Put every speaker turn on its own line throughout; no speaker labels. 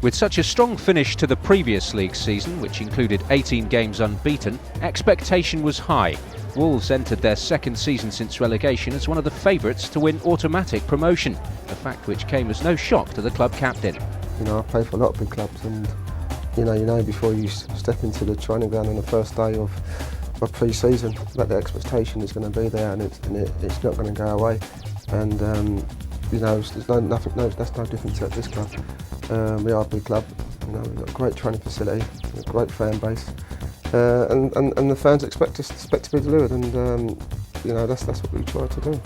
With such a strong finish to the previous league season, which included 18 games unbeaten, expectation was high. Wolves entered their second season since relegation as one of the favourites to win automatic promotion, a fact which came as no shock to the club captain.
You know, I've played for a lot of big clubs, and you know before you step into the training ground on the first day of pre-season that the expectation is going to be there, and it's not going to go away. And you know, that's no different at this club. We are a big club. You know, we've got a great training facility, a great fan base, and the fans expect to be delivered, and you know, that's what we try to do.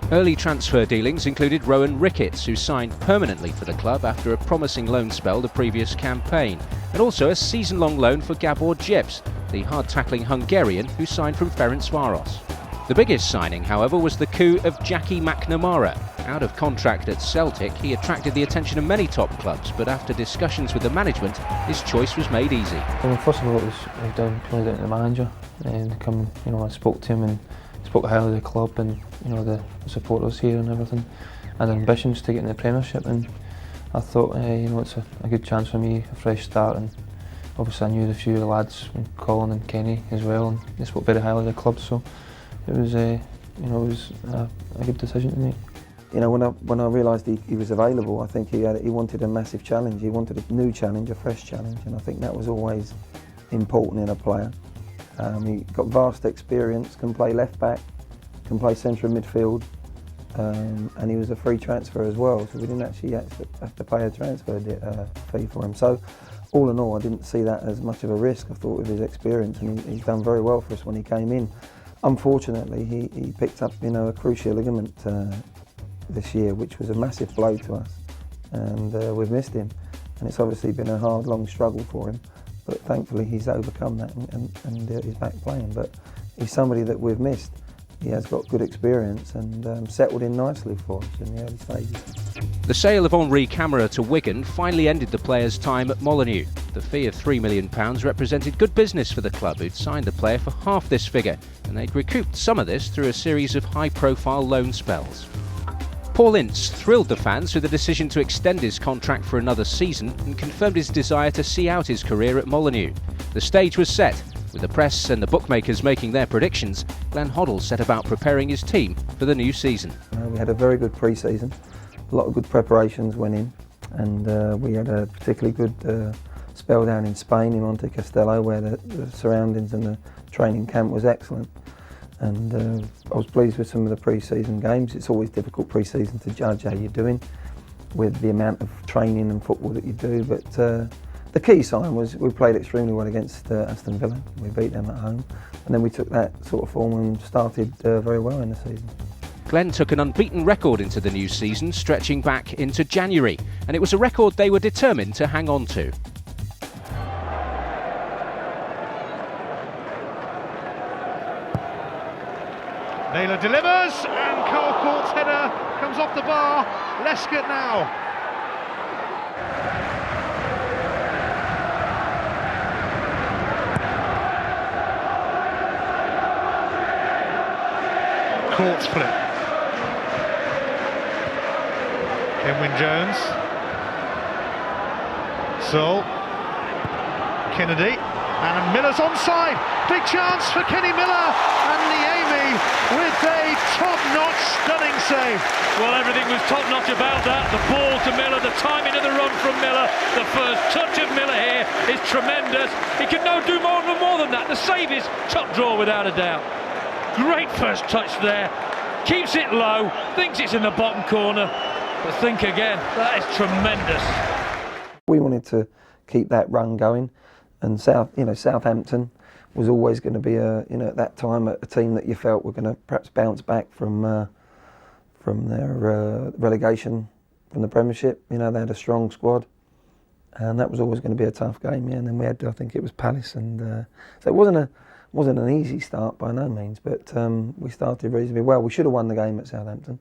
Early transfer dealings included Rowan Ricketts, who signed permanently for the club after a promising loan spell the previous campaign, and also a season-long loan for Gabor Djebs, the hard-tackling Hungarian who signed from Ferencváros. The biggest signing, however, was the coup of Jackie McNamara. Out of contract at Celtic, he attracted the attention of many top clubs, but after discussions with the management, his choice was made easy.
Well, first of all, it was down to the manager, and I spoke to him and spoke highly of the club and the supporters here and everything, and ambitions to get in the Premiership. And I thought, it's a good chance for me, a fresh start. And obviously, I knew a few of the lads, Colin and Kenny as well, and they spoke very highly of the club. So it was, a good decision to make.
You know, when I realised he was available, I think he wanted a massive challenge. He wanted a new challenge, a fresh challenge, and I think that was always important in a player. He got vast experience, can play left back, can play central midfield, and he was a free transfer as well, so we didn't actually have to pay a transfer fee for him. So all in all, I didn't see that as much of a risk. I thought with his experience, and he's done very well for us when he came in. Unfortunately, he picked up a cruciate ligament this year, which was a massive blow to us, and we've missed him. And it's obviously been a hard, long struggle for him, but thankfully he's overcome that and he's back playing. But he's somebody that we've missed. He has got good experience and settled in nicely for us in the early stages.
The sale of Henri Camara to Wigan finally ended the player's time at Molineux. The fee of £3 million represented good business for the club, who'd signed the player for half this figure, and they'd recouped some of this through a series of high-profile loan spells. Paul Ince thrilled the fans with the decision to extend his contract for another season and confirmed his desire to see out his career at Molineux. The stage was set. With the press and the bookmakers making their predictions, Carl Hoddle set about preparing his team for the new season.
We had a very good pre-season. A lot of good preparations went in, and we had a particularly good spell down in Spain, in Monte Castello, where the surroundings and the training camp was excellent. And I was pleased with some of the pre-season games. It's always difficult pre-season to judge how you're doing with the amount of training and football that you do, but the key sign was we played extremely well against Aston Villa. We beat them at home, and then we took that sort of form and started very well in the season.
Glenn took an unbeaten record into the new season, stretching back into January, and it was a record they were determined to hang on to.
Naylor delivers, and Carl Court's header comes off the bar. Lescott now. Court's flip. Kenwyn Jones. Sol. Kennedy. And Miller's onside. Big chance for Kenny Miller. And Niemi with a top-notch, stunning save.
Well, everything was top-notch about that. The ball to Miller, the timing of the run from Miller, the first touch of Miller here is tremendous. He can no do more than that. The save is top draw without a doubt. Great first touch there. Keeps it low, thinks it's in the bottom corner, but think again. That is tremendous.
We wanted to keep that run going, and Southampton was always going to be at that time a team that you felt were going to perhaps bounce back from their relegation from the Premiership. They had a strong squad, and that was always going to be a tough game. Yeah, and then we had, I think it was Palace, and so it wasn't an easy start by no means, but we started reasonably well. We should have won the game at Southampton.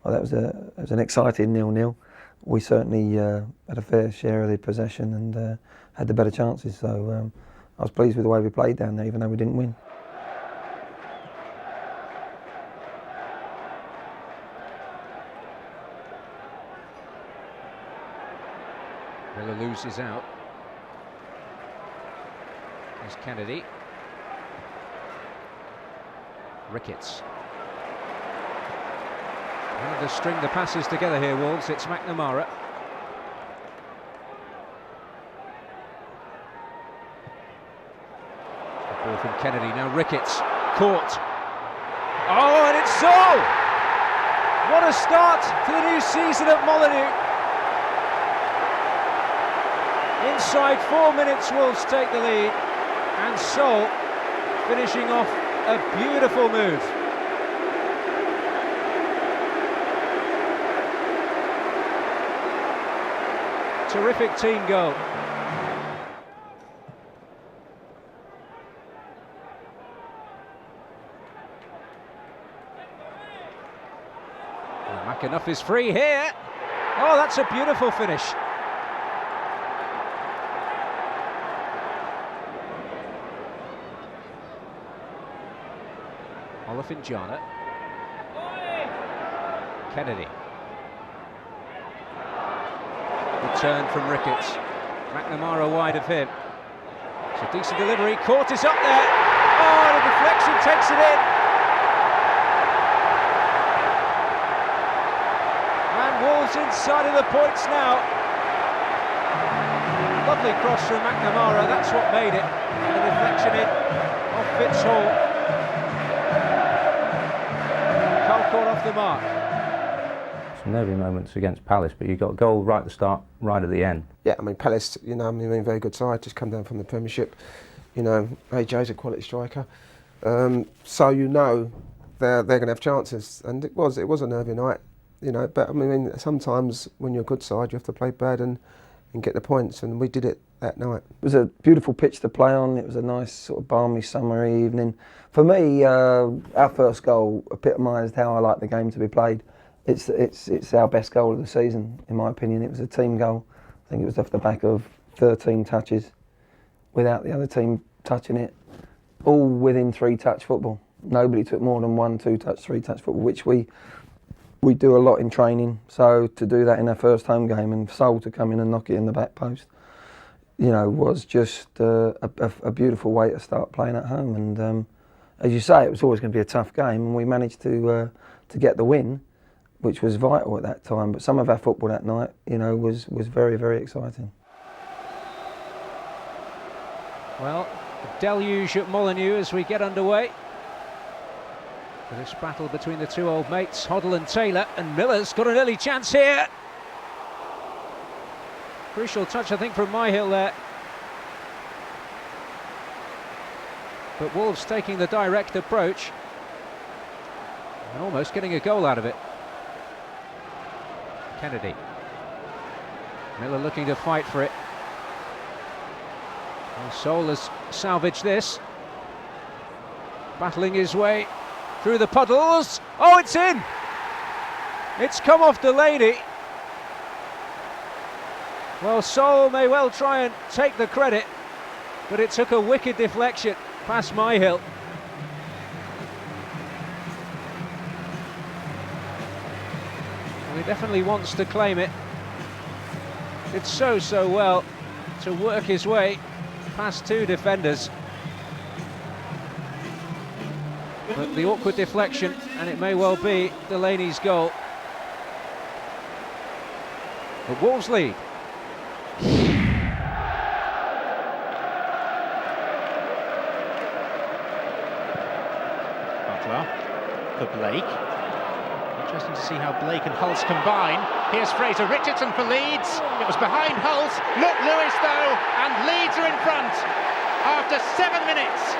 Well, it was an exciting 0-0. We certainly had a fair share of the possession and had the better chances. So I was pleased with the way we played down there, even though we didn't win.
Miller loses out. There's Kennedy. Ricketts. Trying to string the passes together here, Wolves. It's McNamara. The ball from Kennedy, now Ricketts. Caught. Oh, and it's Saul! What a start to the new season at Molineux. Inside 4 minutes, Wolves take the lead, and Sol finishing off a beautiful move. Terrific team goal. McAnuff is free here. Oh, that's a beautiful finish. Olifinjana. Kennedy. Good turn from Ricketts. McNamara wide of him. It's a decent delivery. Court is up there. Oh, the deflection takes it in. And Wolves inside of the points now. Lovely cross from McNamara. That's what made it. And the deflection in off Fitzhall. Caught off the mark.
Some nervy moments against Palace, but you got a goal right at the start, right at the end.
Yeah, I mean Palace, you know, I mean very good side, just come down from the Premiership. You know, AJ's a quality striker, so you know they're going to have chances, and it was a nervy night, you know. But I mean, sometimes when you're a good side, you have to play bad and get the points, and we did it that night.
It was a beautiful pitch to play on. It was a nice sort of balmy summer evening. For me, our first goal epitomised how I like the game to be played. It's our best goal of the season, in my opinion. It was a team goal. I think it was off the back of 13 touches, without the other team touching it, all within 3-touch football. Nobody took more than 1, 2-touch, 3-touch football, which we do a lot in training. So to do that in our first home game and Sol to come in and knock it in the back post, you know, was just a beautiful way to start playing at home. And as you say, it was always going to be a tough game, and we managed to get the win, which was vital at that time. But some of our football that night, you know, was very, very exciting.
Well, a deluge at Molineux as we get underway. For this battle between the two old mates, Hoddle and Taylor, and Miller's got an early chance here. Crucial touch, I think, from Myhill there. But Wolves taking the direct approach and almost getting a goal out of it. Kennedy. Miller looking to fight for it. Well, Sol has salvaged this. Battling his way through the puddles. Oh, it's in! It's come off Delaney. Well, Sol may well try and take the credit, but it took a wicked deflection past Myhill. He definitely wants to claim it. It's so well to work his way past two defenders. But the awkward deflection, and it may well be Delaney's goal. The Wolves lead.
Butler for Blake. Interesting to see how Blake and Hulse combine. Here's Fraser Richardson for Leeds. It was behind Hulse. Look, Lewis though, and Leeds are in front after 7 minutes.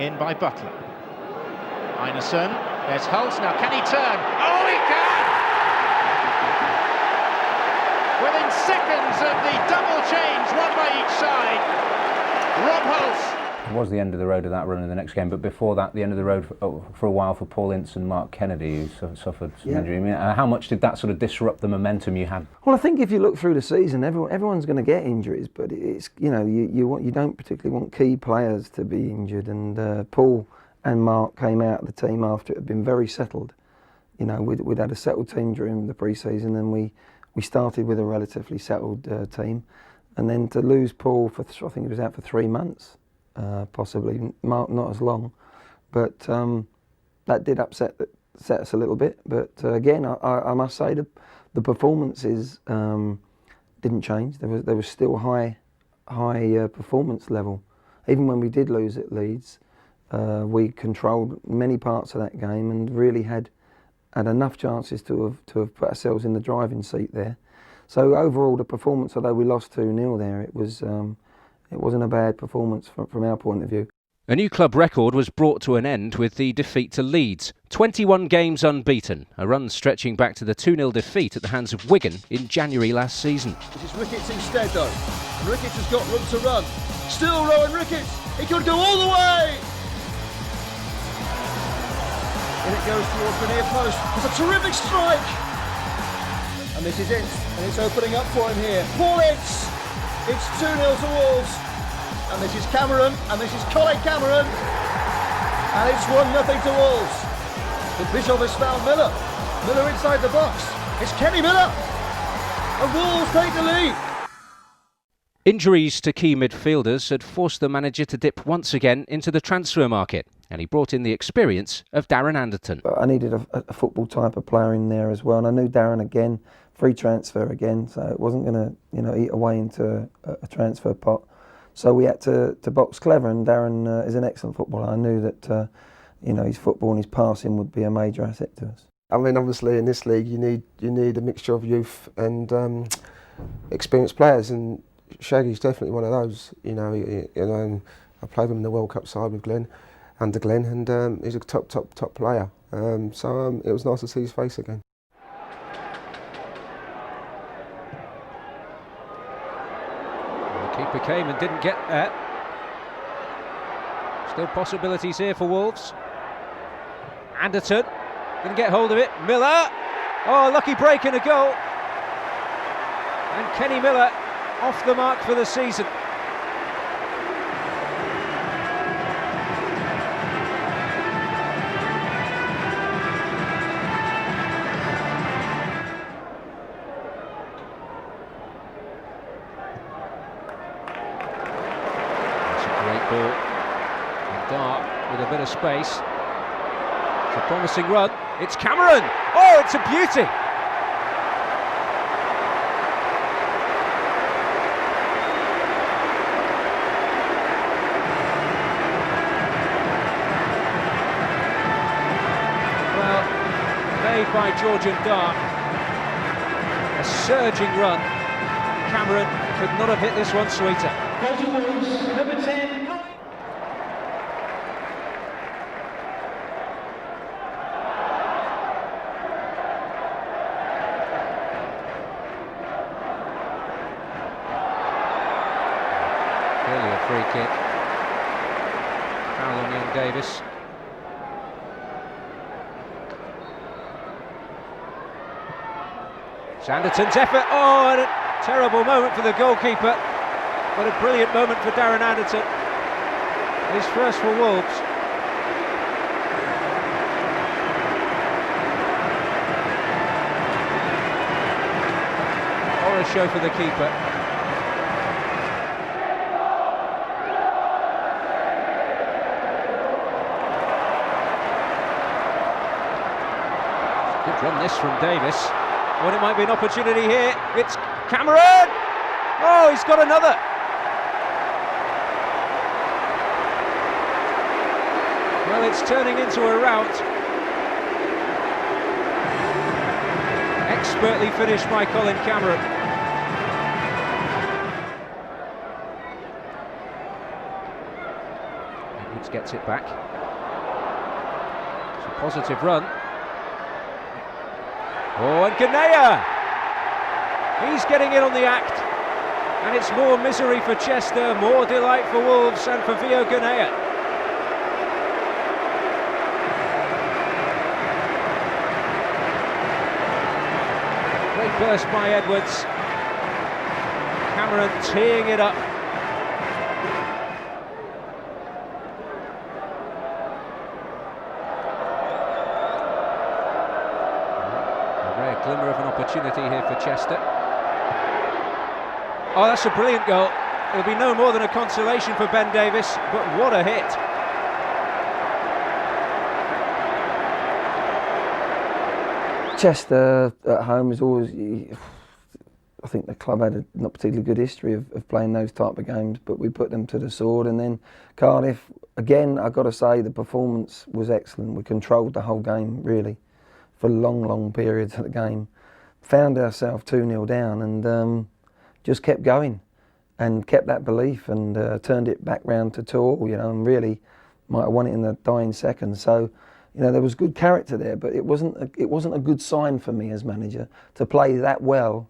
In by Butler. Einarsson. There's Hulse. Now can he turn? Oh, he can! Within seconds of the double change, one by each side, Rob Hulse.
It was the end of the road of that run in the next game, but before that, the end of the road for a while for Paul Ince and Mark Kennedy, who suffered some injury. I mean, how much did that sort of disrupt the momentum you had?
Well, I think if you look through the season, everyone's going to get injuries, but it's, you know, you don't particularly want key players to be injured, and Paul and Mark came out of the team after it had been very settled. You know, we'd had a settled team during the pre-season, and we started with a relatively settled team, and then to lose Paul for I think he was out for 3 months, possibly. Mark not as long, but that did set us a little bit. But again, I must say the performances didn't change. There was still high performance level. Even when we did lose at Leeds, we controlled many parts of that game and really had enough chances to have put ourselves in the driving seat there. So overall, the performance, although we lost 2-0 there, it wasn't a bad performance from our point of view.
A new club record was brought to an end with the defeat to Leeds. 21 games unbeaten, a run stretching back to the 2-0 defeat at the hands of Wigan in January last season.
This is Ricketts instead though, and Ricketts has got room to run. Still Rowan Ricketts, he could go all the way! And it goes towards the near post. It's a terrific strike! And this is it, and it's opening up for him here. Paul Ince! It's 2-0 to Wolves. And this is Cameron, and this is Colin Cameron. And it's 1-0 to Wolves. But Bishop has found Miller. Miller inside the box. It's Kenny Miller! And Wolves take the lead.
Injuries to key midfielders had forced the manager to dip once again into the transfer market, and he brought in the experience of Darren Anderton.
I needed a football type of player in there as well, and I knew Darren again, free transfer again, so it wasn't going to eat away into a transfer pot. So we had to box clever, and Darren is an excellent footballer. I knew that his football and his passing would be a major asset to us.
I mean, obviously in this league you need a mixture of youth and experienced players, and Shaggy's definitely one of those. I played with him in the World Cup side with Glenn, under Glenn, and he's a top player. So it was nice to see his face again.
The keeper came and didn't get there. Still possibilities here for Wolves. Anderton didn't get hold of it. Miller. Oh, lucky break and a goal. And Kenny Miller off the mark for the season. That's a great ball. And Dart with a bit of space. It's a promising run. It's Cameron. Oh, it's a beauty. By Georgian Dart, a surging run. Cameron could not have hit this one sweeter.
Number 10.
Clearly a free kick. Foul on young Davis. Anderton's effort, oh, and a terrible moment for the goalkeeper, but a brilliant moment for Darren Anderton. His first for Wolves. Horror show for the keeper. Good run this from Davis. Well, it might be an opportunity here. It's Cameron! Oh, he's got another! Well, it's turning into a rout. Expertly finished by Colin Cameron. Edwards gets it back. It's a positive run. Oh, and Ganea! He's getting in on the act. And it's more misery for Chester, more delight for Wolves and for Vio Ganea. Great burst by Edwards. Cameron teeing it up. Glimmer of an opportunity here for Chester. Oh, that's a brilliant goal. It'll be no more than a consolation for Ben Davies, but what a hit.
Chester at home is always, I think the club had a not particularly good history of playing those type of games, but we put them to the sword. And then Cardiff, again, I've got to say the performance was excellent. We controlled the whole game, really, for long periods of the game. Found ourselves 2-0 down and just kept going and kept that belief and turned it back round to 2-2, you know, and really might have won it in the dying seconds. So, you know, there was good character there, but it wasn't a good sign for me as manager to play that well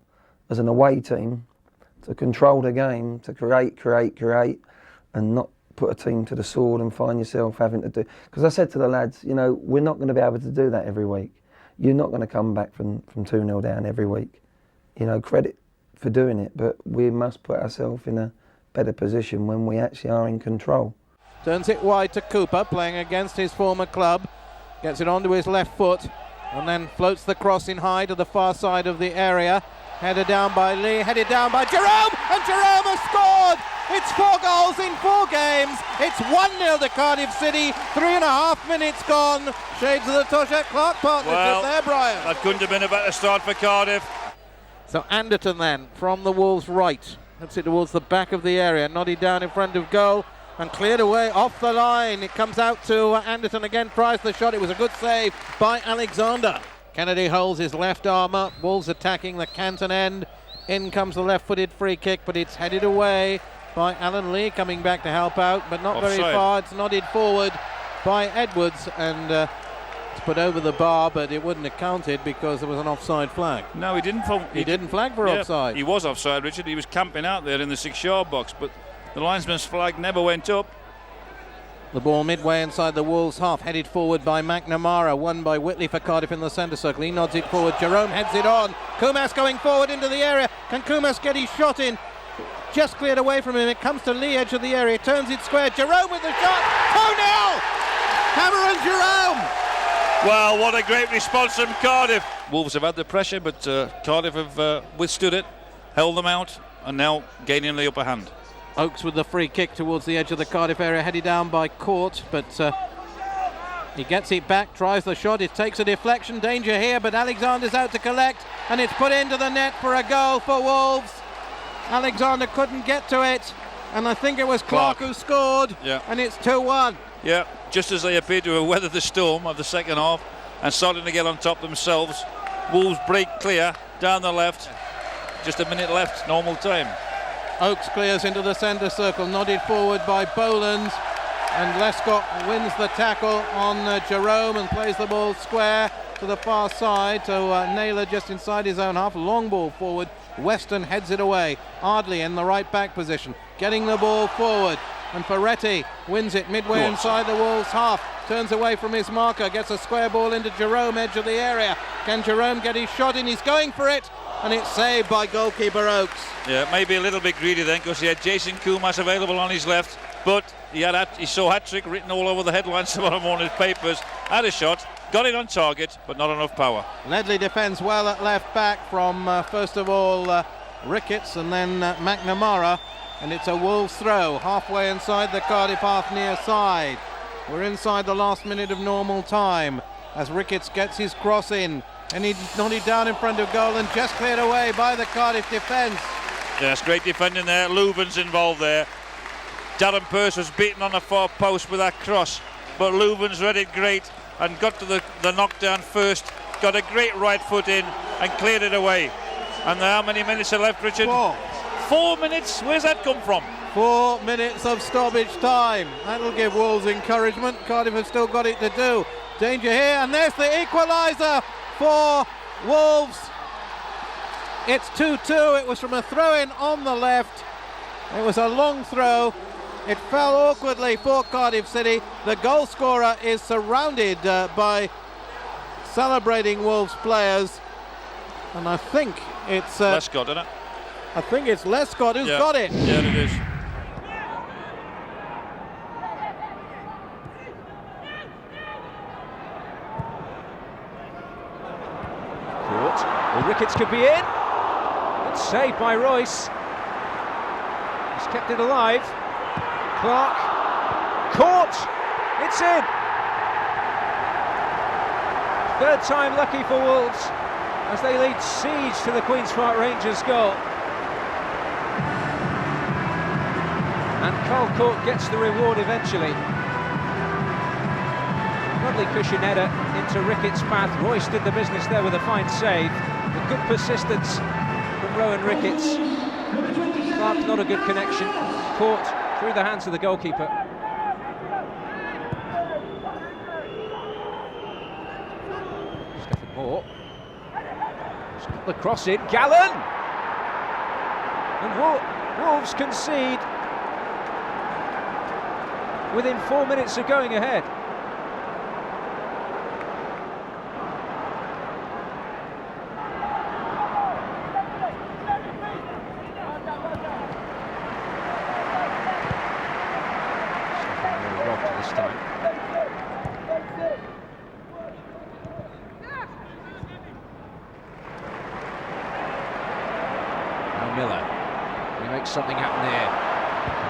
as an away team, to control the game, to create, and not put a team to the sword and find yourself having to do. Because I said to the lads, you know, we're not going to be able to do that every week. You're not going to come back from 2-0 down every week. You know, credit for doing it, but we must put ourselves in a better position when we actually are in control.
Turns it wide to Cooper, playing against his former club. Gets it onto his left foot and then floats the cross in high to the far side of the area. Headed down by Lee, headed down by Jerome, and Jerome has scored! It's 4 goals in 4 games. It's 1-0 to Cardiff City, 3.5 minutes gone. Shades of the Toshack Clark partnership there, Brian.
That couldn't have been a better start for Cardiff.
So Anderton then, from the Wolves' right, puts it towards the back of the area, nodded down in front of goal, and cleared away off the line. It comes out to Anderton again, tries the shot. It was a good save by Alexander. Kennedy holds his left arm up. Wolves attacking the Canton end. In comes the left-footed free kick, but it's headed away by Alan Lee, coming back to help out, but not
Offside.
very far. It's nodded forward by Edwards, and it's put over the bar, but it wouldn't have counted because there was an offside flag.
No, he didn't.
He didn't flag for offside.
He was offside, Richard. He was camping out there in the 6-yard box, but the linesman's flag never went up.
The ball midway inside the Wolves half, headed forward by McNamara, won by Whitley for Cardiff in the centre circle. He nods it forward, Jerome heads it on. Kumas going forward into the area. Can Kumas get his shot in? Just cleared away from him. It comes to Lee, edge of the area, turns it square. Jerome with the shot. 2-0! Cameron Jerome!
Well, what a great response from Cardiff. Wolves have had the pressure, but Cardiff have withstood it, held them out, and now gaining the upper hand.
Oakes with the free kick towards the edge of the Cardiff area, headed down by Court, but he gets it back, tries the shot, it takes a deflection, danger here, but Alexander's out to collect, and it's put into the net for a goal for Wolves. Alexander couldn't get to it, and I think it was Clark who scored, and it's 2-1.
Yeah, just as they appeared to have weathered the storm of the second half and starting to get on top themselves, Wolves break clear down the left, just a minute left, normal time.
Oakes clears into the centre circle, nodded forward by Boland, and Lescott wins the tackle on Jerome and plays the ball square to the far side to Naylor just inside his own half. Long ball forward, Weston heads it away. Ardley in the right back position, getting the ball forward, and Ferretti wins it midway inside the Wolves half, turns away from his marker, gets a square ball into Jerome, edge of the area. Can Jerome get his shot in? He's going for it, and it's saved by goalkeeper Oakes.
Yeah, maybe a little bit greedy then, because he had Jason Kumas available on his left, but he saw hat-trick written all over the headlines tomorrow morning's papers. Had a shot, got it on target, but not enough power.
Ledley defends well at left back from first of all Ricketts and then McNamara, and it's a Wolves throw halfway inside the Cardiff half near side. We're inside the last minute of normal time as Ricketts gets his cross in, and he's nodded down in front of goal and just cleared away by the Cardiff defence.
Yes, great defending there. Leuven's involved there. Darren Pearce was beaten on the far post with that cross, but Leuven's read it great and got to the knockdown first, got a great right foot in and cleared it away. And how many minutes are left, Richard? 4 minutes? Where's that come from?
4 minutes of stoppage time. That'll give Wolves encouragement. Cardiff have still got it to do. Danger here, and there's the equaliser for Wolves. It's 2-2. It was from a throw-in on the left. It was a long throw. It fell awkwardly for Cardiff City. The goal scorer is surrounded by celebrating Wolves players, and I think it's
Lescott, isn't it?
I think it's Lescott who's got it.
Yeah, it is.
Court. Well, Ricketts could be in. Good save by Royce. He's kept it alive. Clark. Caught. It's in. Third time lucky for Wolves as they laid siege to the Queen's Park Rangers goal. And Carl Court gets the reward eventually. Lovely cushion header into Ricketts' path. Royce did the business there with a fine save. A good persistence from Rowan Ricketts. Clark, not a good connection. Caught through the hands of the goalkeeper. Stephen Moore. He's got the cross in. Gallen! And Wolves concede within 4 minutes of going ahead. Miller, he makes something happen there.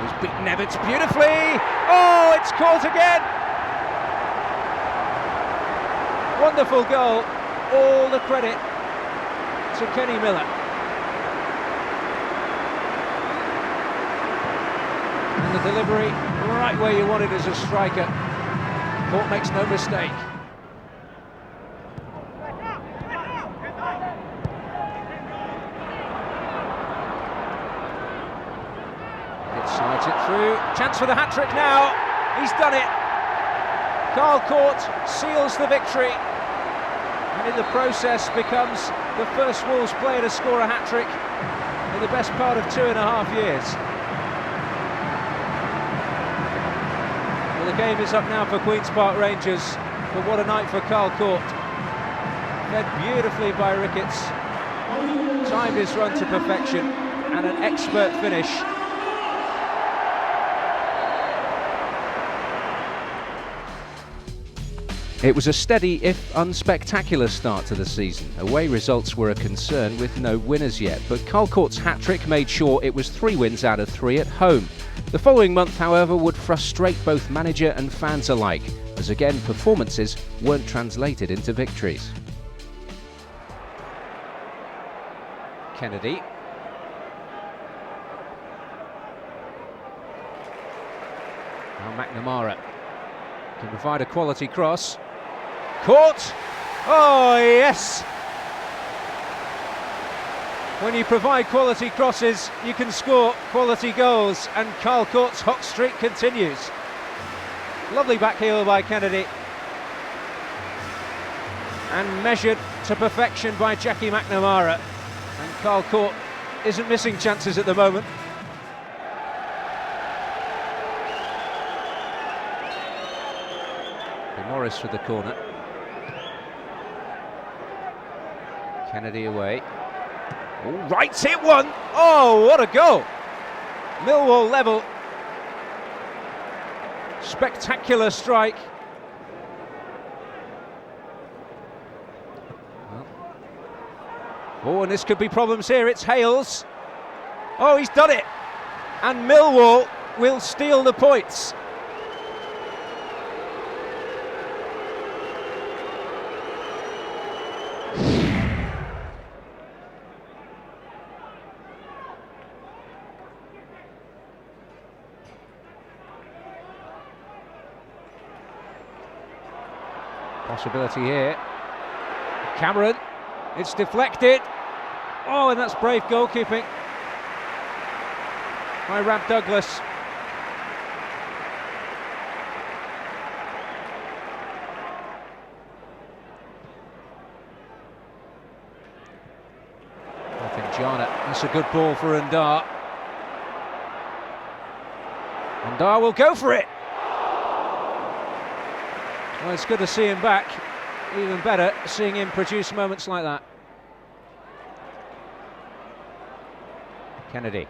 He's beaten Ebbets beautifully. Oh, it's caught again. Wonderful goal. All the credit to Kenny Miller. And the delivery right where you want it as a striker. Court makes no mistake. Slides it through. Chance for the hat-trick now. He's done it. Carl Court seals the victory, and in the process becomes the first Wolves player to score a hat-trick in the best part of 2.5 years. Well, the game is up now for Queen's Park Rangers, but what a night for Carl Court. Fed beautifully by Ricketts, timed his run to perfection, and an expert finish. It was a steady, if unspectacular, start to the season. Away results were a concern with no winners yet, but Carl Court's hat-trick made sure it was 3 wins out of 3 at home. The following month, however, would frustrate both manager and fans alike, as again performances weren't translated into victories. Kennedy. Now McNamara can provide a quality cross. Caught! Oh yes! When you provide quality crosses, you can score quality goals, and Carl Court's hot streak continues. Lovely back heel by Kennedy, and measured to perfection by Jackie McNamara. And Carl Court isn't missing chances at the moment. Morris for the corner. Kennedy away. Oh, right hit one. Oh, what a goal! Millwall level. Spectacular strike. Oh, and this could be problems here. It's Hales. Oh, he's done it. And Millwall will steal the points. Possibility here. Cameron, it's deflected. Oh, and that's brave goalkeeping by Rab Douglas. Nothing, Jana. That's a good ball for Undar. Undar will go for it. Well, it's good to see him back. Even better, seeing him produce moments like that. Kennedy.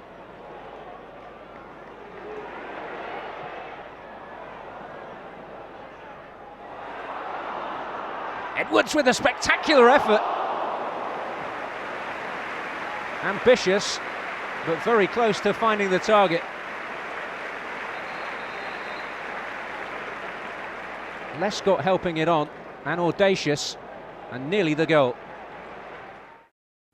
Edwards with a spectacular effort. Ambitious, but very close to finding the target. Lescott helping it on, and audacious, and nearly the goal.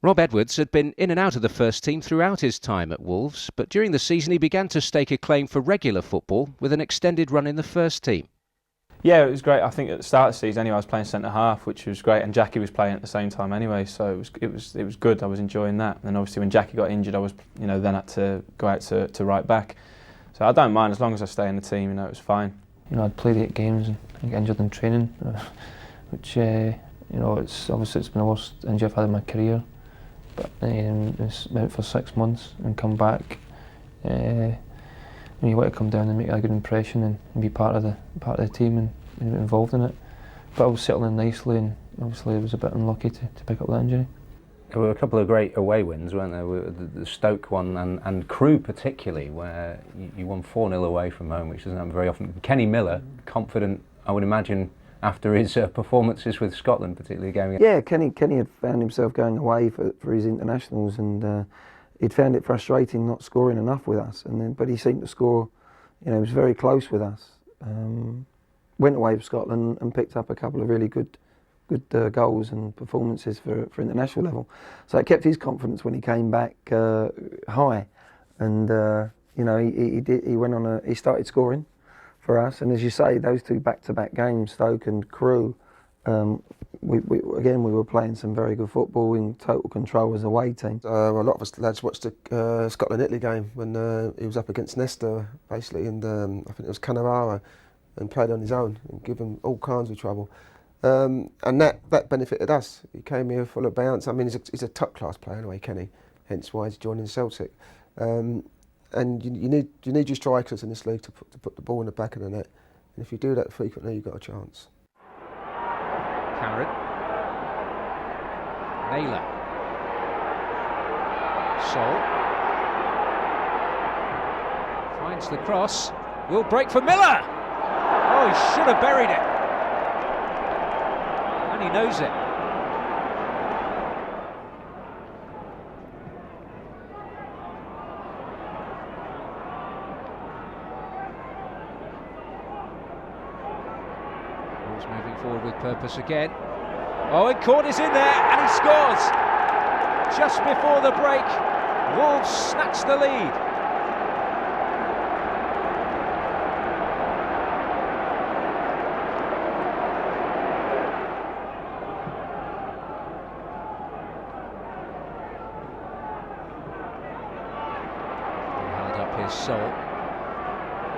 Rob Edwards had been in and out of the first team throughout his time at Wolves, but during the season he began to stake a claim for regular football with an extended run in the first team.
Yeah, it was great. I think at the start of the season anyway, I was playing centre half, which was great, and Jackie was playing at the same time anyway, so it was good. I was enjoying that. And obviously when Jackie got injured, I was then had to go out to right back. So I don't mind as long as I stay in the team. It was fine. I'd played 8 games and I got injured in training, which it's obviously it's been the worst injury I've had in my career. But it's out for 6 months and come back. You want to come down and make a good impression and be part of the team and involved in it. But I was settling nicely, and obviously I was a bit unlucky to pick up that injury.
There were a couple of great away wins, weren't there? The Stoke one and Crewe particularly, where you won 4-0 away from home, which doesn't happen very often. Kenny Miller, confident, I would imagine, after his performances with Scotland, particularly going.
Yeah, Kenny had found himself going away for his internationals, and he'd found it frustrating not scoring enough with us. But he seemed to score. He was very close with us. Went away with Scotland and picked up a couple of really good goals and performances for international level. So it kept his confidence when he came back high, and he went on he started scoring for us. And as you say, those 2 back-to-back games, Stoke and Crewe, we were playing some very good football in total control as a away team.
A lot of us lads watched the Scotland-Italy game when he was up against Nesta, basically, and I think it was Cannavaro, and played on his own and given all kinds of trouble. And that benefited us. He came here full of bounce. I mean, he's a top-class player anyway, Kenny, hence why he's joining Celtic. And you need your strikers in this league to put the ball in the back of the net. And if you do that frequently, you've got a chance.
Cameron. Naylor. Sol. Finds the cross. Will break for Miller. Oh, he should have buried it. And he knows it. Ball's moving forward with purpose again. Oh, and Court is in there, and he scores! Just before the break, Wolves snatch the lead. Held up his soul.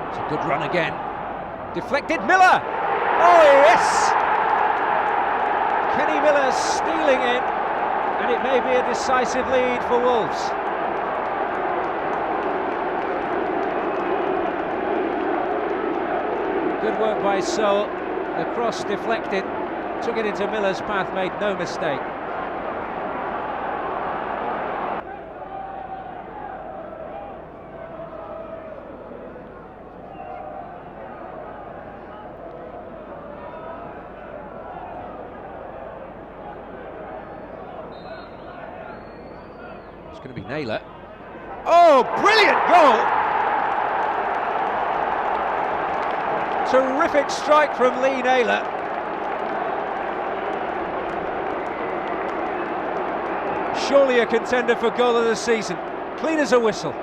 It's a good run again. Deflected, Miller! Oh, yes! Kenny Miller stealing in, and it may be a decisive lead for Wolves. Good work by Sol. The cross deflected, took it into Miller's path, made no mistake. It's going to be Naylor. Oh, brilliant goal! Terrific strike from Lee Naylor. Surely a contender for goal of the season. Clean as a whistle.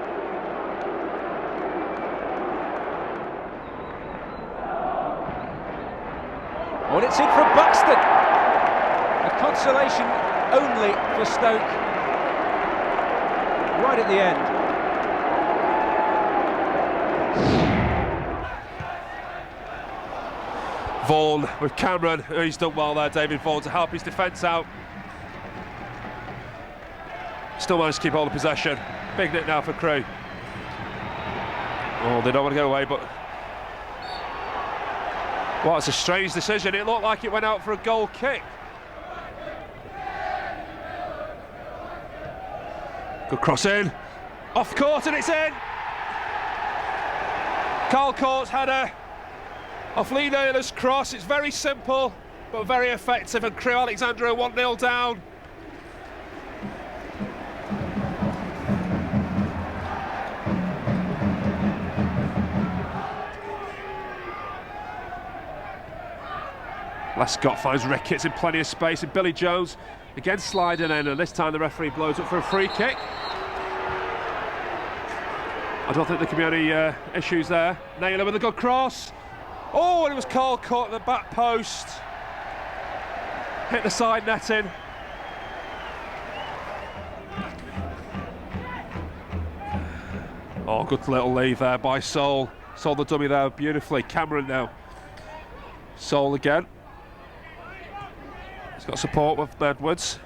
Oh, and it's in from Buxton. A consolation only for Stoke. Right at the end.
Vaughan with Cameron, he's done well there, David Vaughan, to help his defence out. Still managed to keep hold of possession. Big nick now for Crewe. Oh, they don't want to go away, but... Well, it's a strange decision. It looked like it went out for a goal kick. Good cross in. Off court and it's in. Carl Court's header off Lee Naylor's cross. It's very simple but very effective, and Crewe Alexandra 1-0 down. Lescott finds Ricketts in plenty of space, and Billy Jones again sliding in, and this time the referee blows up for a free kick. I don't think there can be any issues there. Naylor with a good cross. Oh, and it was Carl caught at the back post. Hit the side netting. Oh, good little leave there by Sol. Sol the dummy there beautifully. Cameron now. Sol again. He's got support with Edwards.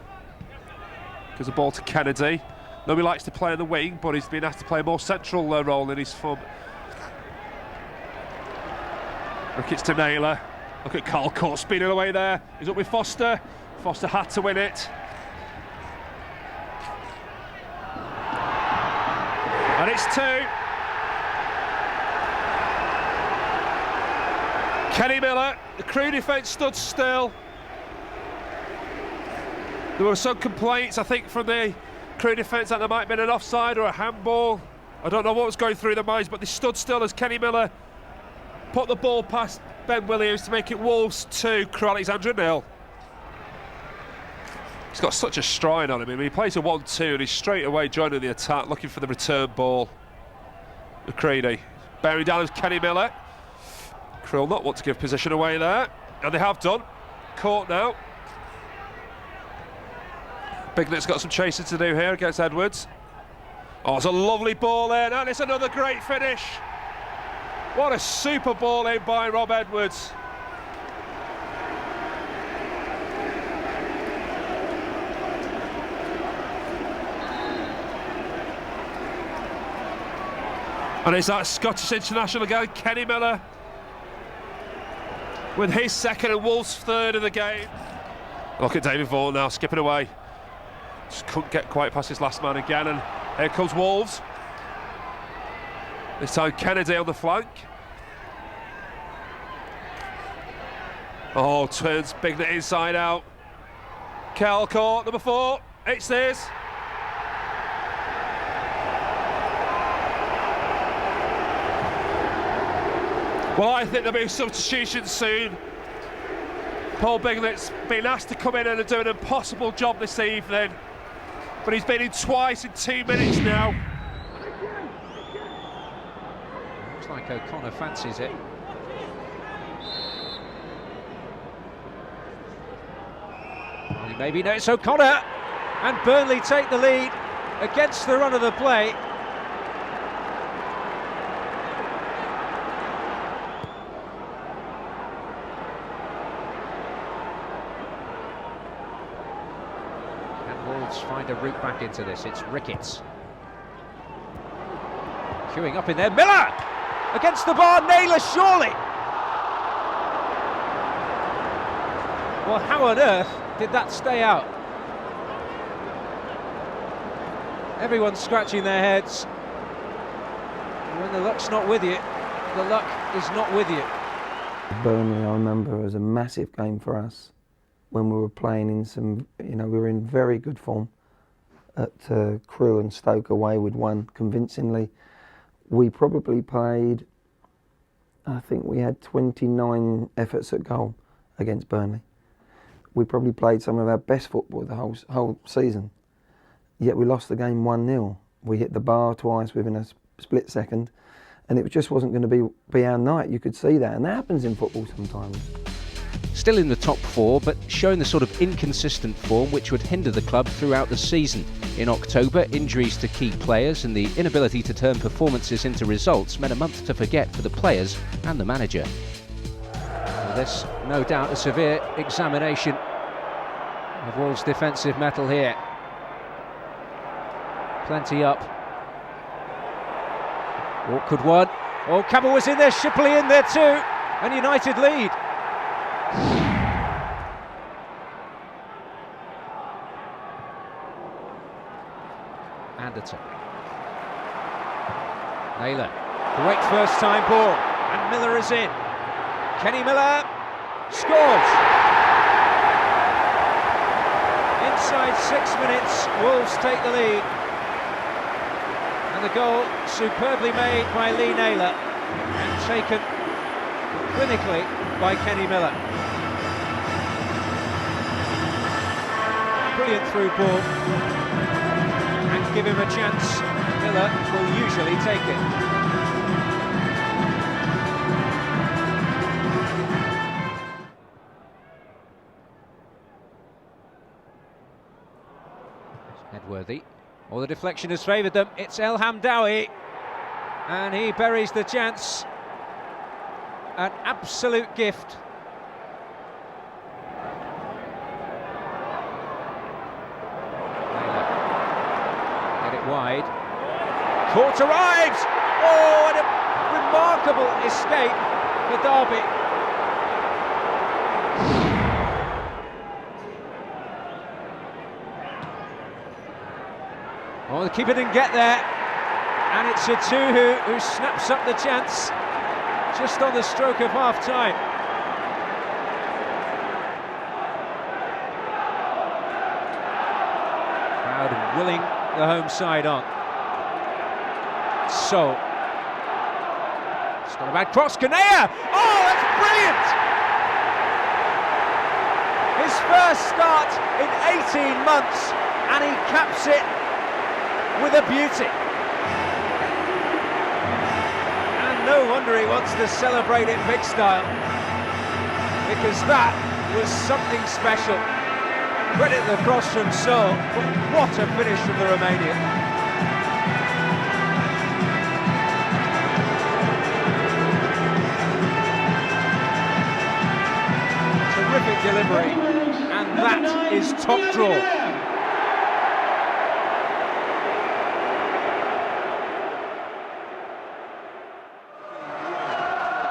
Gives the ball to Kennedy. Nobody likes to play on the wing, but he's been asked to play a more central role in his form. Ricketts to Naylor. Look at Carl Court speeding away there. He's up with Foster. Foster had to win it. And it's 2. Kenny Miller, the Crewe defence stood still. There were some complaints, I think, from the Crewe defence that there might have been an offside or a handball. I don't know what was going through their minds, but they stood still as Kenny Miller put the ball past Ben Williams to make it Wolves 2, Crewe Alexandra 0. He's got such a stride on him. I mean, he plays a 1-2 and he's straight away joining the attack, looking for the return ball. McCready bearing down as Kenny Miller. Crewe not want to give position away there, and they have done. Caught now. Bignet's got some chasing to do here against Edwards. Oh, it's a lovely ball in, and it's another great finish. What a super ball in by Rob Edwards. And it's that Scottish international again, Kenny Miller, with his second and Wolves' third of the game. Look at David Vaughan now, skipping away. Just couldn't get quite past his last man again, and here comes Wolves. This time Kennedy on the flank. Oh, turns Bignet inside out. Carl Court, number 4. It's this. Well, I think there'll be substitutions soon. Paul Bignet's been asked to come in and do an impossible job this evening, but he's been in twice in 2 minutes now.
Looks like O'Connor fancies it. Well, maybe no, it's O'Connor, and Burnley take the lead against the run of the play. Find a route back into this. It's Ricketts queuing up in there. Miller against the bar. Naylor, surely. Well, how on earth did that stay out? Everyone's scratching their heads. When the luck's not with you, the luck is not with you.
Burnley, I remember, was a massive game for us when we were playing in some, we were in very good form at Crewe and Stoke away. We'd won convincingly. We probably played, I think we had 29 efforts at goal against Burnley. We probably played some of our best football the whole season, yet we lost the game 1-0. We hit the bar twice within a split second, and it just wasn't going to be our night. You could see that, and that happens in football sometimes.
Still in the top 4, but showing the sort of inconsistent form which would hinder the club throughout the season. In October, injuries to key players and the inability to turn performances into results meant a month to forget for the players and the manager. Well, this, no doubt, a severe examination of Wolves' defensive mettle here. Plenty up. Awkward one. Oh, Campbell was in there, Shipley in there too, and United lead. Anderton. Naylor, great first time ball, and Miller is in. Kenny Miller scores. Inside 6 minutes, Wolves take the lead. And the goal superbly made by Lee Naylor and taken clinically by Kenny Miller. brilliant through ball. And give him a chance, Miller will usually take it. Edworthy. Oh, the deflection has favoured them. It's El Hamdawi. And he buries the chance. An absolute gift. Get it wide. Court arrives! Oh, and a remarkable escape for Derby. Oh, the keeper didn't get there. And it's Atuhu who snaps up the chance just on the stroke of half-time. Crowd willing the home side on. So, it's not a bad cross. Kanea! Oh, that's brilliant! His first start in 18 months, and he caps it with a beauty. And no wonder he wants to celebrate in big style, because that was something special. Credit the cross from So, but what a finish from the Romanian. Terrific delivery, and that is top draw.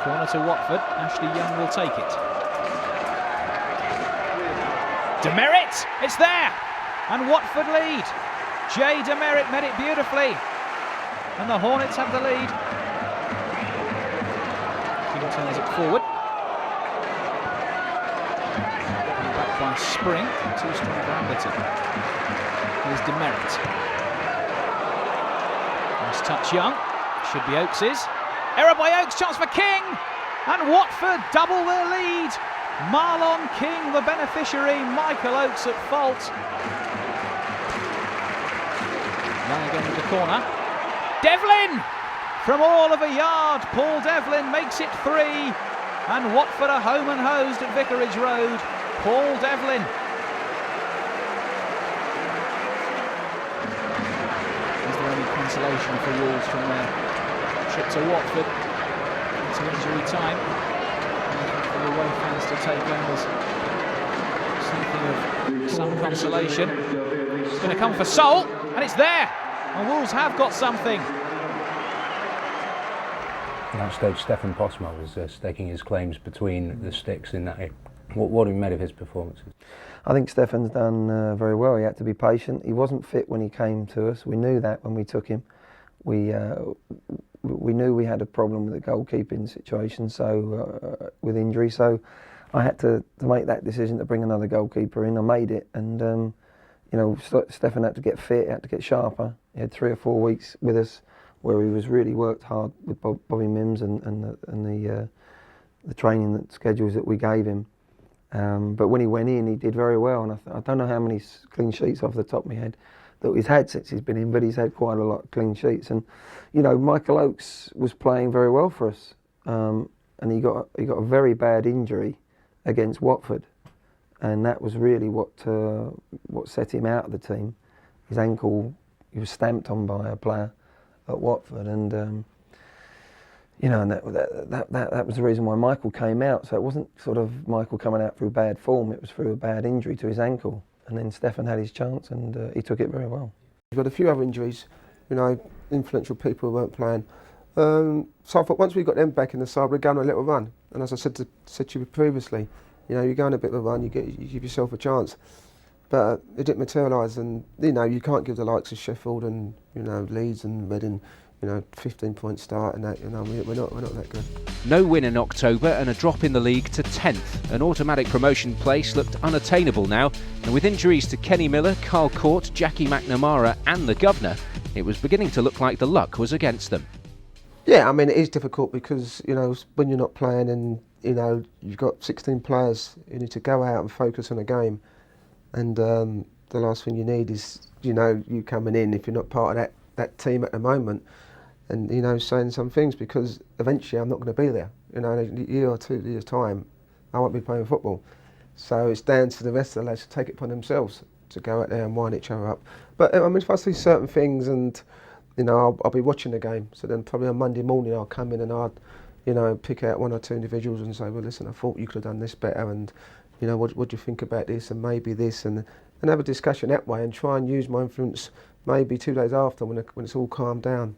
Corner to Watford, Ashley Young will take it. Demerit, it's there! And Watford lead. Jay Demerit made it beautifully. And the Hornets have the lead. King turns it forward. Back by Spring, too strong for Anderton. Here's Demerit. Nice touch, Young. Should be Oakes's. Error by Oakes, chance for King, and Watford double their lead. Marlon King, the beneficiary, Michael Oakes at fault. Young again with the corner. Devlin! From all of a yard, Paul Devlin makes it 3, and Watford are home and hosed at Vicarage Road. Paul Devlin. Is there any consolation for Wolves from there? Trip to Watford into injury time. For the away fans to take home as something of some consolation. It's going to come for Sol, and it's there. And Wolves have got something.
At that stage, Stefan Posma was staking his claims between the sticks in that. What have you made of his performances?
I think Stefan's done very well. He had to be patient. He wasn't fit when he came to us. We knew that when we took him. We knew we had a problem with the goalkeeping situation, so with injury. So I had to make that decision to bring another goalkeeper in. I made it, and you know, Stefan had to get fit, had to get sharper. He had 3 or 4 weeks with us where he was really worked hard with Bobby Mims and the training schedules that we gave him. But when he went in, he did very well, and I don't know how many clean sheets off the top of my head that he's had since he's been in, but he's had quite a lot of clean sheets. And you know, Michael Oakes was playing very well for us, and he got a very bad injury against Watford, and that was really what set him out of the team. His ankle, he was stamped on by a player at Watford, and you know, and that was the reason why Michael came out. So it wasn't sort of Michael coming out through bad form; it was through a bad injury to his ankle. And then Stefan had his chance, and he took it very well.
We've got a few other injuries, you know, influential people who weren't playing. So I thought once we got them back in the side, we're going on a little run. And as I said to you previously, you know, you go on a bit of a run, you give yourself a chance. But it didn't materialise, and you know, you can't give the likes of Sheffield and, you know, Leeds and Reading, you know, 15-point start and that. You know, we're not that good.
No win in October and a drop in the league to 10th. An automatic promotion place looked unattainable now, and with injuries to Kenny Miller, Carl Court, Jackie McNamara and the Governor, it was beginning to look like the luck was against them.
Yeah, I mean, it is difficult because, you know, when you're not playing and, you know, you've got 16 players, you need to go out and focus on a game. And the last thing you need is, you know, you coming in if you're not part of that team at the moment, and, you know, saying some things, because eventually I'm not going to be there. You know, in a year or 2 years' time, I won't be playing football. So it's down to the rest of the lads to take it upon themselves to go out there and wind each other up. But I mean, if I see certain things, and, you know, I'll be watching the game, so then probably on Monday morning I'll come in and I'll, you know, pick out 1 or 2 individuals and say, well, listen, I thought you could have done this better, and, you know, what do you think about this, and maybe this, and have a discussion that way, and try and use my influence maybe 2 days after when it's all calmed down.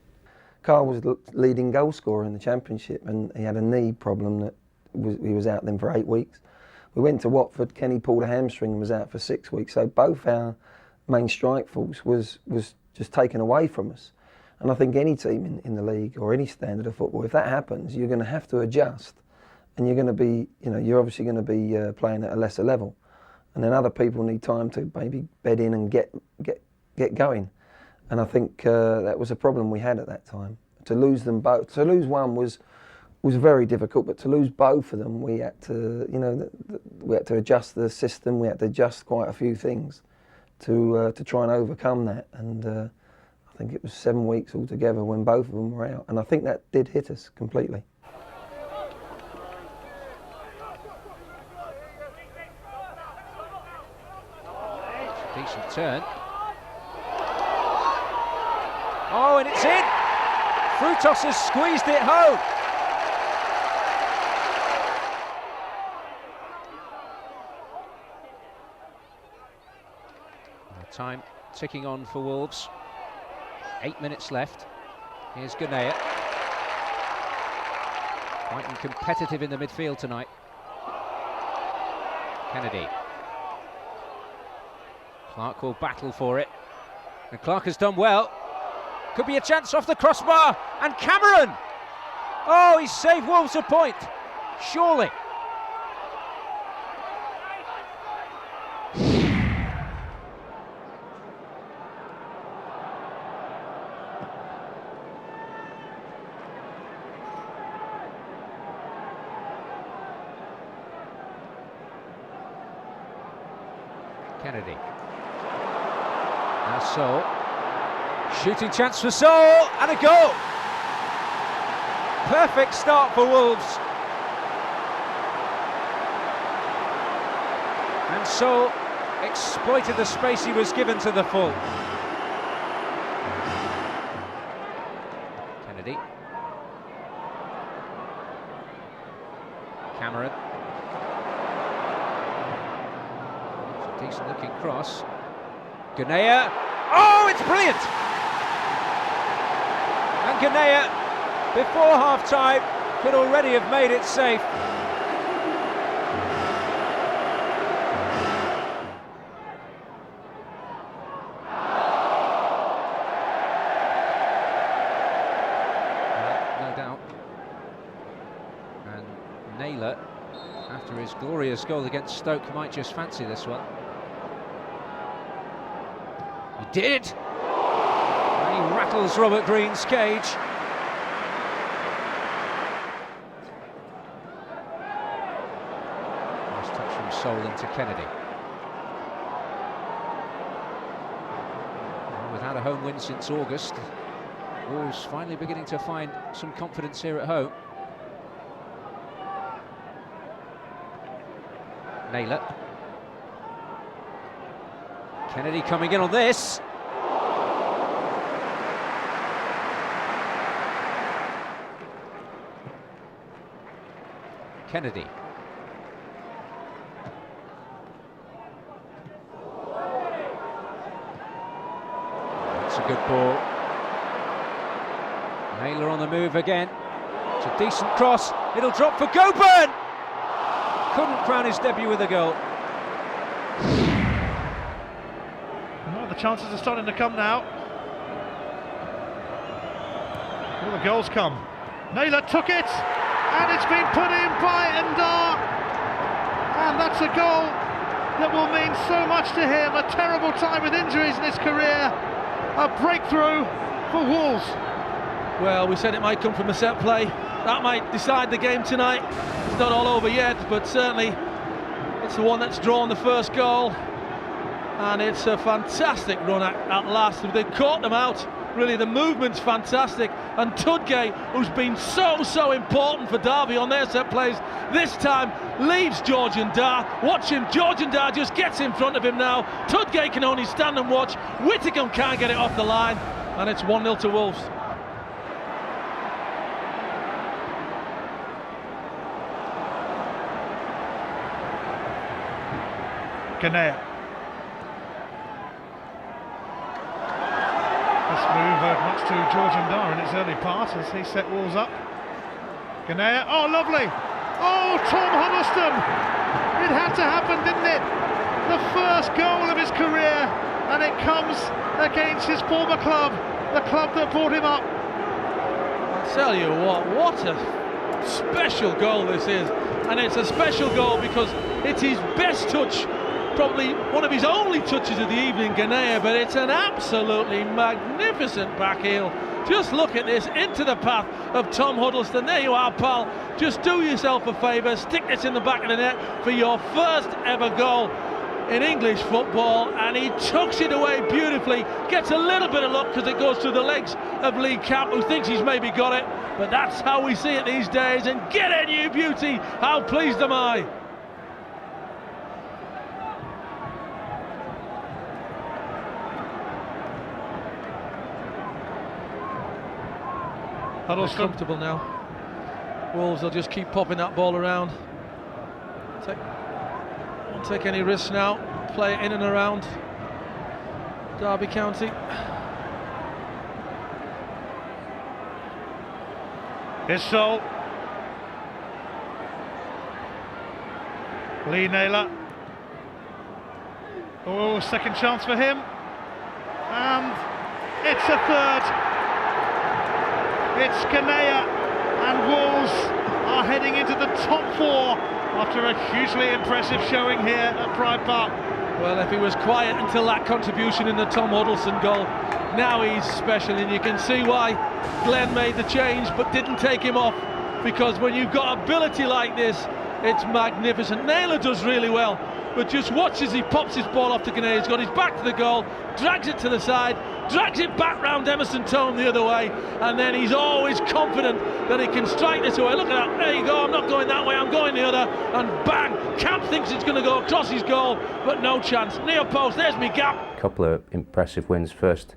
Carl was the leading goal scorer in the Championship, and he had a knee problem that he was out then for 8 weeks. We went to Watford, Kenny pulled a hamstring and was out for 6 weeks, so both our main strike force was just taken away from us. And I think any team in the league, or any standard of football, if that happens, you're going to have to adjust, and you're going to be, you know, you're obviously going to be playing at a lesser level, and then other people need time to maybe bed in and get going. And I think that was a problem we had at that time. To lose them both, to lose one was very difficult, but to lose both of them, we had to, you know, we had to adjust the system. We had to adjust quite a few things to try and overcome that. And I think it was 7 weeks altogether when both of them were out, and I think that did hit us completely.
Decent turn. Oh, and it's in! Frutos has squeezed it home. Time ticking on for Wolves. 8 minutes left. Here's Ganea. Quite competitive in the midfield tonight. Kennedy. Clark will battle for it. And Clark has done well. Could be a chance off the crossbar. And Cameron! Oh, he's saved Wolves a point. Surely. Kennedy. Now Sol. Shooting chance for Sol, and a goal! Perfect start for Wolves. And Sol exploited the space he was given to the full. Kennedy. Cameron. Decent looking cross. Ganea. Oh, it's brilliant! And Ganea, before half time, could already have made it safe. No doubt. And Naylor, after his glorious goal against Stoke, might just fancy this one. He did! And he rattles Robert Green's cage. Nice touch from Sol into Kennedy. And without a home win since August, Wolves finally beginning to find some confidence here at home. Naylor. Kennedy coming in on this. Kennedy. That's a good ball. Naylor on the move again. It's a decent cross. It'll drop for Goburn. Couldn't crown his debut with a goal.
The chances are starting to come now. All the goals come. Naylor took it, and it's been put in by Ndar. And that's a goal that will mean so much to him. A terrible time with injuries in his career. A breakthrough for Wolves.
Well, we said it might come from a set play. That might decide the game tonight. It's not all over yet, but certainly it's the one that's drawn the first goal. and it's a fantastic run at last. They caught them out. Really, the movement's fantastic, and Tudgay, who's been so important for Derby on their set plays, this time leaves Georgian Dar. Watch him, Georgian Dar just gets in front of him now. Tudgay can only stand and watch. Whittingham can't get it off the line, and it's 1-0 to Wolves.
Ganea. This move much to Georgian Dar in its early part as he set Wolves up. Ganea, oh lovely! Oh, Tom Huddleston! It had to happen, didn't it? The first goal of his career, and it comes against his former club, the club that brought him up.
I'll tell you what a special goal this is, and it's a special goal because it's his best touch, probably one of his only touches of the evening, Ganea, but it's an absolutely magnificent back heel. Just look at this, into the path of Tom Huddleston. There you are, pal. Just do yourself a favour, stick this in the back of the net for your first ever goal in English football, and he tucks it away beautifully. Gets a little bit of luck because it goes through the legs of Lee Camp, who thinks he's maybe got it, but that's how we see it these days. And get in, you beauty! How pleased am I? They're comfortable now. Wolves will just keep popping that ball around. Won't take any risks now. Play it in and around Derby County.
Here's Sol. Lee Naylor. Oh, second chance for him. And it's a third. It's Ganea, and Wolves are heading into the top four after a hugely impressive showing here at Pride Park.
Well, if he was quiet until that contribution in the Tom Huddleston goal, now he's special, and you can see why Glenn made the change but didn't take him off, because when you've got ability like this, it's magnificent. Naylor does really well, but just watch as he pops his ball off to Ganea. He's got his back to the goal, drags it to the side, drags it back round Emerson Tone the other way, and then he's always confident that he can strike this away. Look at that, there you go, I'm not going that way, I'm going the other, and bang, Camp thinks it's going to go across his goal, but no chance. Near post, there's me gap.
A couple of impressive wins, first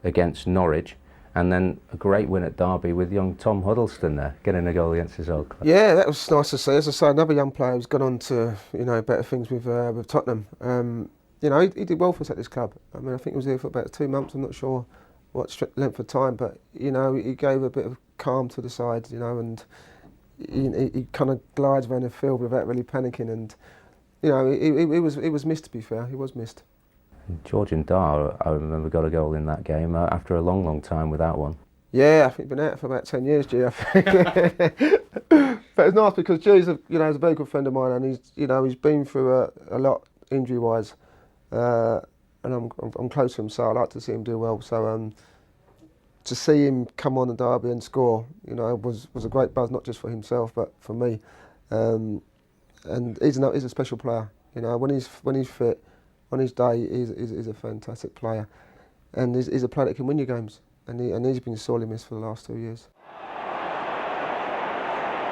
against Norwich, and then a great win at Derby with young Tom Huddleston there, getting a goal against his old club.
Yeah, that was nice to see. As I say, another young player who's gone on to, you know, better things with Tottenham. You know, he did well for us at this club. I mean, I think he was here for about 2 months. I'm not sure what length of time, but you know, he gave a bit of calm to the side, you know, and he kind of glides around the field without really panicking. And you know, he was missed. To be fair, he was missed.
Georgian Dar, I remember, got a goal in that game after a long time without one.
Yeah, I think he's been out for about 10 years, G, I think. But it's nice because G's a very good friend of mine, and he's been through a lot injury-wise, and I'm close to him, so I like to see him do well. So to see him come on the Derby and score, you know, was a great buzz, not just for himself but for me. And he's a special player. You know, when he's fit, on his day, he's a fantastic player, and he's a player that can win you games, and he's been sorely missed for the last 2 years.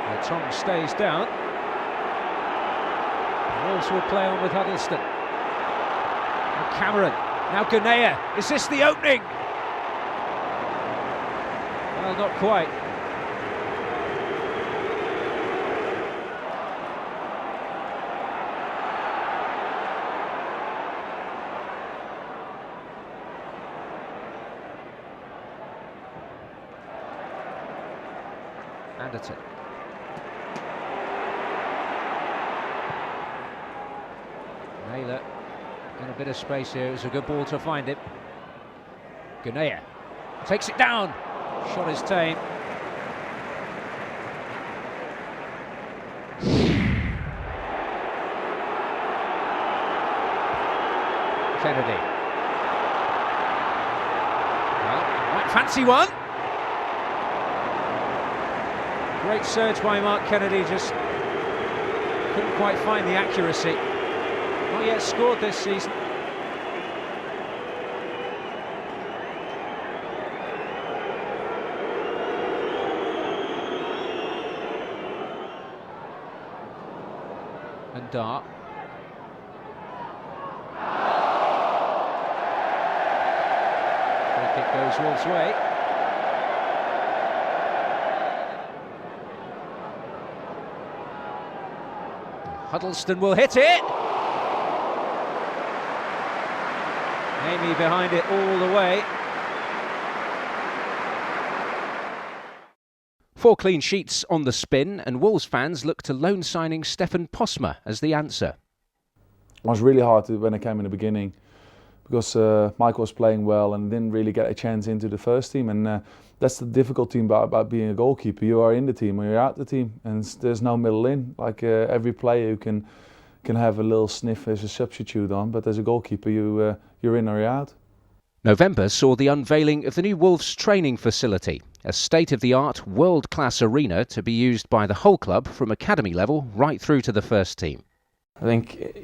Well, Tom stays down. Wolves will play on with Huddleston. And Cameron, now Ganea, is this the opening? Well, not quite. Undertake. Naylor in a bit of space here. It was a good ball to find it. Ganea takes it down. Shot is tame. Kennedy. Well, might fancy one. Great surge by Mark Kennedy, just couldn't quite find the accuracy. Not yet scored this season. and Dar. Free kick goes Wolves' way. Huddleston will hit it. Amy behind it all the way. 4 clean sheets on the spin, and Wolves fans look to loan signing Stefan Posma as the answer.
It was really hard when I came in the beginning because Michael was playing well and didn't really get a chance into the first team, and that's the difficult thing about being a goalkeeper. You are in the team or you're out the team, and there's no middle in. Like every player you can have a little sniff as a substitute on, but as a goalkeeper you're in or you're out.
November saw the unveiling of the new Wolves training facility, a state-of-the-art, world-class arena to be used by the whole club from academy level right through to the first team.
I think,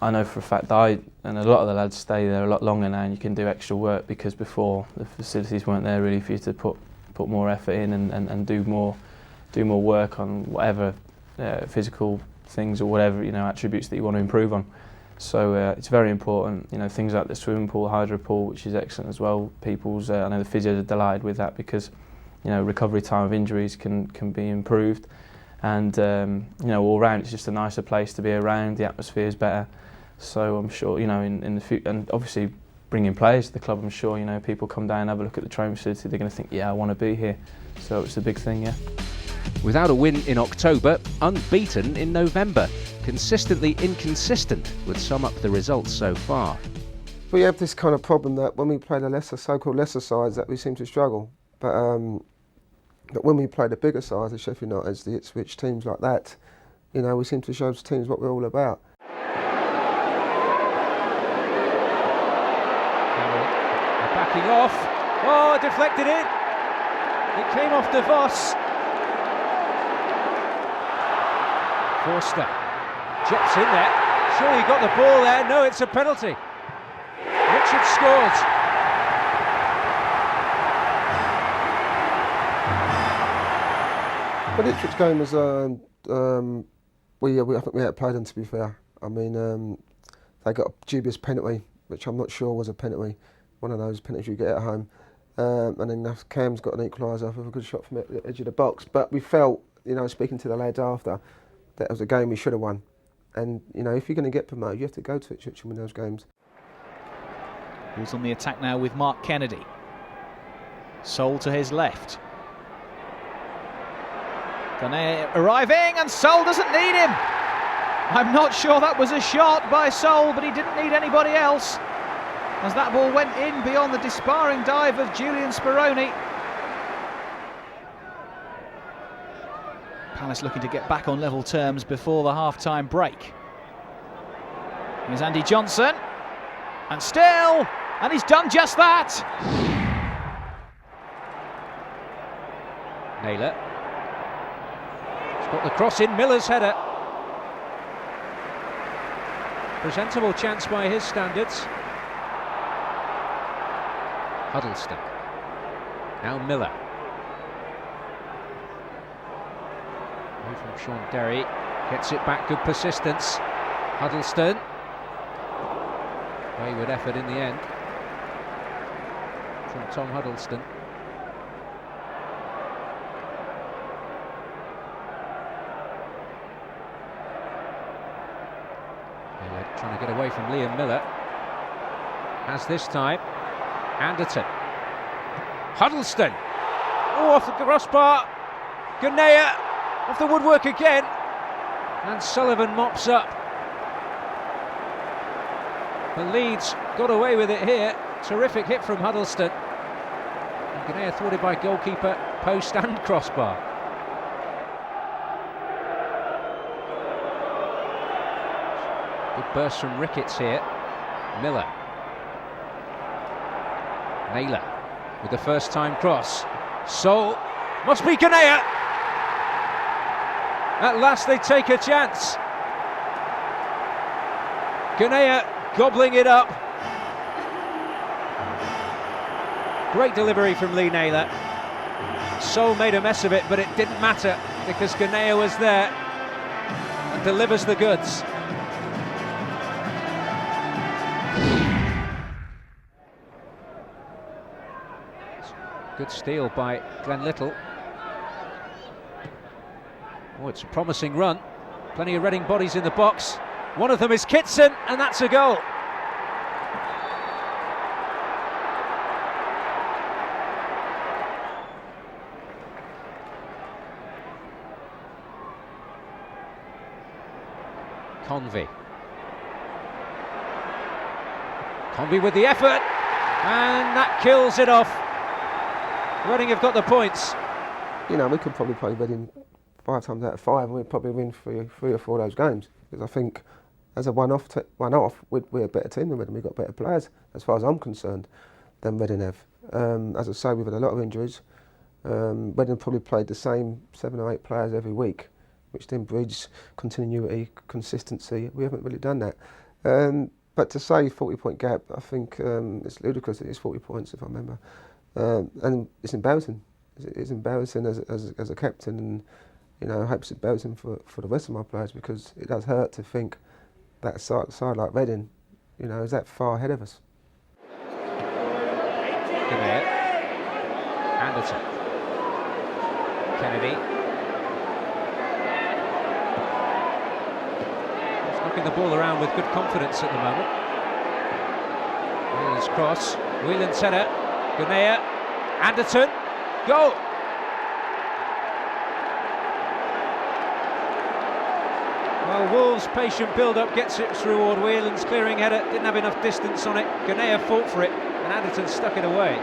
I know for a fact that I and a lot of the lads stay there a lot longer now, and you can do extra work because before the facilities weren't there really for you to put more effort in and do more work on whatever physical things or whatever attributes that you want to improve on. So it's very important, things like the swimming pool, hydro pool, which is excellent as well. I know the physios are delighted with that because recovery time of injuries can be improved. And all round it's just a nicer place to be around. The atmosphere is better, so I'm sure in the future, and obviously bringing players to the club. I'm sure people come down and have a look at the training facility. They're going to think, yeah, I want to be here. So it's a big thing, yeah.
Without a win in October, unbeaten in November. Consistently inconsistent would sum up the results so far.
We have this kind of problem that when we play the so-called lesser sides, that we seem to struggle. But when we play the bigger sides, the Sheffield United, the Ipswich, teams like that, we seem to show teams what we're all about.
Backing off. Oh, deflected it. It came off De Vos. Forster. Jeps in there. Sure, he got the ball there. No, it's a penalty. Richard scores.
But the Ipswich game was, I think we outplayed them, to be fair. I mean, they got a dubious penalty, which I'm not sure was a penalty. One of those penalties you get at home. And then Cam's got an equaliser with a good shot from the edge of the box. But we felt, speaking to the lads after, that it was a game we should have won. And, if you're going to get promoted, you have to go to Ipswich and win those games.
Who's on the attack now with Mark Kennedy. Sol to his left. Gane arriving, and Sol doesn't need him. I'm not sure that was a shot by Sol, but he didn't need anybody else, as that ball went in beyond the despairing dive of Julian Speroni. Palace looking to get back on level terms before the half-time break. Here's Andy Johnson, and still, and he's done just that.
Naylor. He's got the cross in, Miller's header. Presentable chance by his standards. Huddleston. Now Miller. Away from Sean Derry. Gets it back, good persistence. Huddleston. Wayward effort in the end from Tom Huddleston. Trying to get away from Liam Miller. Has this time. Anderton. Huddleston. Oh, off the crossbar. Ganea off the woodwork again. And Sullivan mops up. The Leeds got away with it here. Terrific hit from Huddleston. And Ganea thwarted by goalkeeper, post and crossbar. Good burst from Ricketts here. Miller. Naylor with the first time cross. Sol. Must be Ganea. At last they take a chance. Ganea gobbling it up. Great delivery from Lee Naylor. Sol made a mess of it, but it didn't matter because Ganea was there. and delivers the goods. Good steal by Glenn Little. Oh, it's a promising run. Plenty of Reading bodies in the box. One of them is Kitson, and that's a goal. Convey with the effort, and that kills it off. Reading have got the points.
You know, we could probably play Reading 5 times out of 5 and we'd probably win three or four of those games, because I think as a one-off, we're a better team than Reading. We've got better players, as far as I'm concerned, than Reading have. As I say, we've had a lot of injuries. Reading probably played the same 7 or 8 players every week, which then breeds continuity, consistency. We haven't really done that. But to say 40-point gap, I think it's ludicrous. It is 40 points, if I remember. And it's embarrassing. It's embarrassing as a captain, and you know, I hope it's embarrassing for the rest of my players, because it does hurt to think that a side like Reading, you know, is that far ahead of us.
Anderson. Kennedy. He's knocking the ball around with good confidence at the moment. Whelan's cross. Whelan's header. Gunea. Anderson. Goal! Well, Wolves' patient build-up gets its reward. Whelan's clearing header didn't have enough distance on it. Gunea fought for it, and Anderson stuck it away.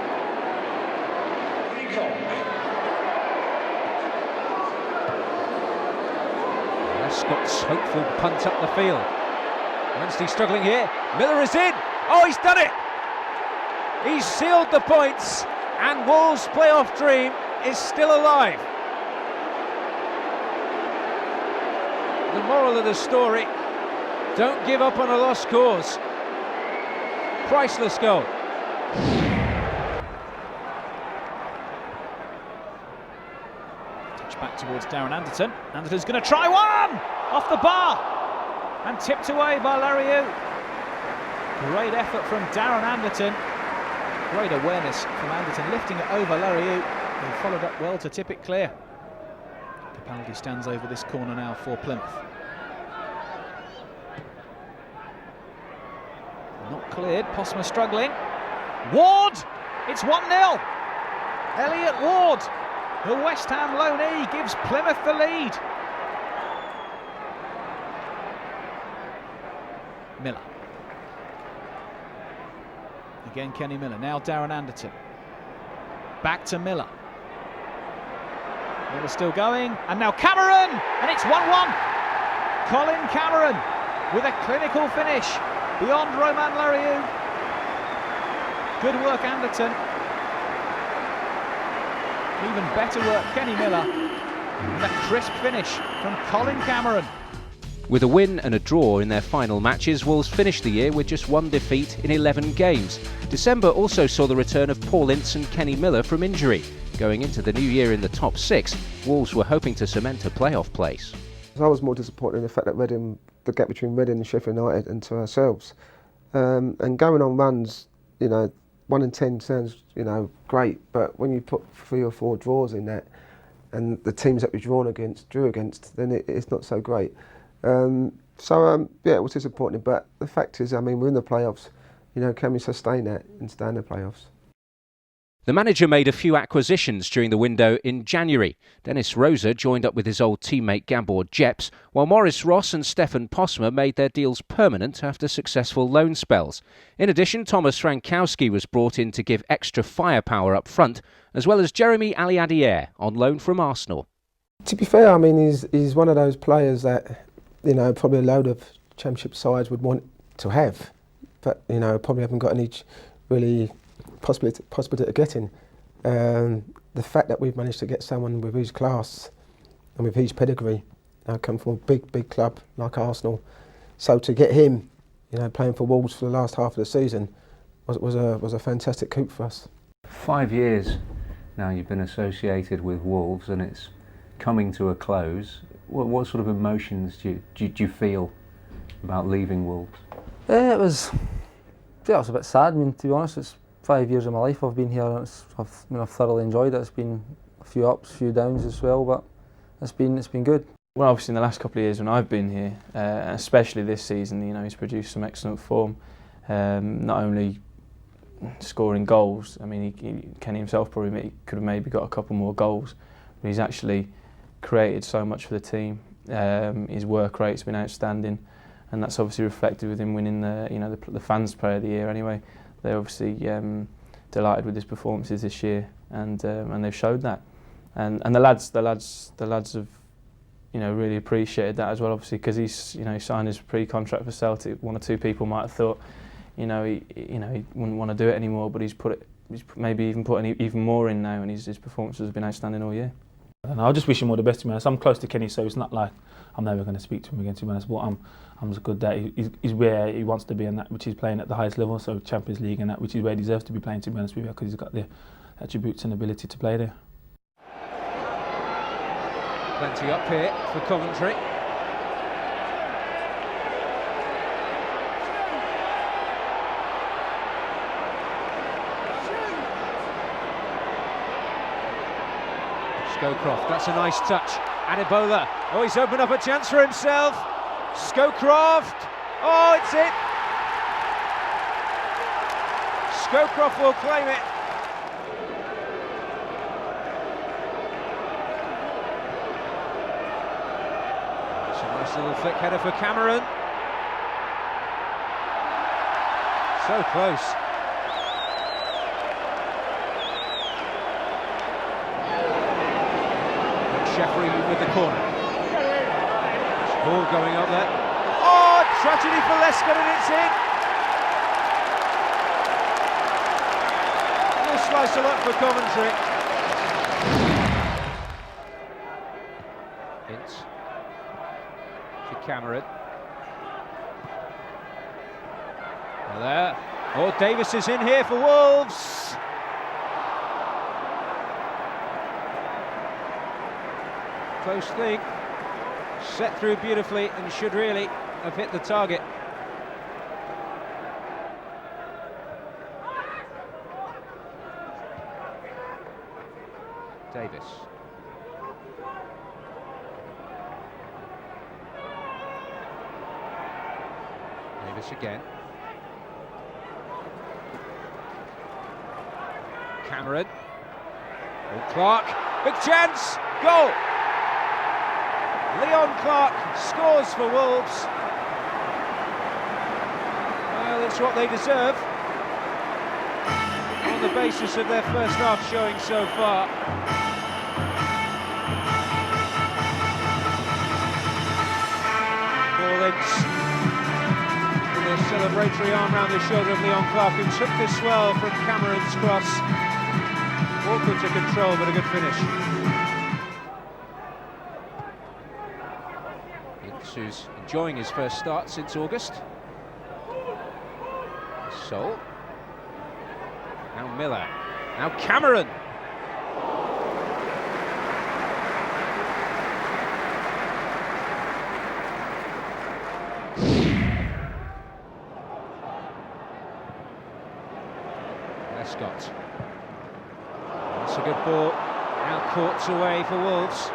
Scott's hopeful punt up the field. Wednesday struggling here. Miller is in. Oh, he's done it! He's sealed the points, and Wolves' playoff dream is still alive. The moral of the story: don't give up on a lost cause. Priceless goal.
Back towards Darren Anderton. Anderton's going to try one! Off the bar! And tipped away by Lariou. Great effort from Darren Anderton. Great awareness from Anderton, lifting it over Lariou, who followed up well to tip it clear. Capaldi stands over this corner now for Plymouth. Not cleared, Posma struggling. Ward! It's 1-0! Elliot Ward! The West Ham loanee gives Plymouth the lead. Miller. Again Kenny Miller, now Darren Anderton. Back to Miller. Miller still going, and now Cameron! And it's 1-1. Colin Cameron with a clinical finish beyond Romain Lariou. Good work, Anderton. Even better work, Kenny Miller, and a crisp finish from Colin Cameron.
With a win and a draw in their final matches, Wolves finished the year with just 1 defeat in 11 games. December also saw the return of Paul Ince and Kenny Miller from injury. Going into the new year in the top 6, Wolves were hoping to cement a playoff place.
I was more disappointed in the fact that Reading, the gap between Reading and Sheffield United and to ourselves. And going on runs, you know, 1 in 10 sounds, you know, great, but when you put 3 or 4 draws in that, and the teams that we drew against, then it's not so great. Yeah, it was disappointing, but the fact is, I mean, we're in the playoffs. You know, can we sustain that and stay in the playoffs?
The manager made a few acquisitions during the window in January. Dennis Rosa joined up with his old teammate Gabor Jeps, while Maurice Ross and Stefan Posma made their deals permanent after successful loan spells. In addition, Thomas Frankowski was brought in to give extra firepower up front, as well as Jeremy Aliadier on loan from Arsenal.
To be fair, I mean, he's one of those players that, you know, probably a load of championship sides would want to have, but, you know, probably haven't got any really possibility of getting. The fact that we've managed to get someone with his class and with his pedigree, come from a big club like Arsenal, so to get him, you know, playing for Wolves for the last half of the season was a fantastic coup for us.
5 years now you've been associated with Wolves, and it's coming to a close. What sort of emotions do you feel about leaving Wolves?
It was a bit sad. I mean, to be honest, it's 5 years of my life I've been here, and I've thoroughly enjoyed it. It's been a few ups, a few downs as well, but it's been good. Well, obviously in the last couple of years when I've been here, especially this season, you know, he's produced some excellent form. Not only scoring goals, I mean, Kenny himself probably could have maybe got a couple more goals, but he's actually created so much for the team. His work rate's been outstanding, and that's obviously reflected with him winning the fans' player of the year. Anyway, they're obviously delighted with his performances this year, and they've showed that. And the lads have really appreciated that as well. Obviously, because he signed his pre-contract for Celtic. One or two people might have thought, he wouldn't want to do it anymore, but he's maybe even put even more in now, and his performances have been outstanding all year.
And I just wish him all the best, to be honest. I'm close to Kenny, so it's not like I'm never going to speak to him again, to be honest. But I'm just good that he's where he wants to be, and that which he's playing at the highest level, so Champions League, and that which is where he deserves to be playing, to be honest with you, because he's got the attributes and ability to play there.
Plenty up here for Coventry. Scowcroft, that's a nice touch. Adebola, oh, he's opened up a chance for himself. Scowcroft, oh, it's it. Scowcroft will claim it. It's a nice little flick header for Cameron. So close. Jeffrey with the corner. Ball going up there. Oh, tragedy for Lescott, and it's in. Little slice of luck for Coventry. Ince to Cameron. Well, there. Oh, Davis is in here for Wolves. Close thing, set through beautifully and should really have hit the target. Davis. Davis again. Cameron. Oh, Clark, big chance, goal! Leon Clark scores for Wolves. Well, it's what they deserve on the basis of their first half showing so far. Ball Ince with a celebratory arm round the shoulder of Leon Clark, who took this well from Cameron's cross. Awkward to control, but a good finish. Who's enjoying his first start since August. So, now Miller, now Cameron. Lescott. That's a good ball. Now Courts away for Wolves.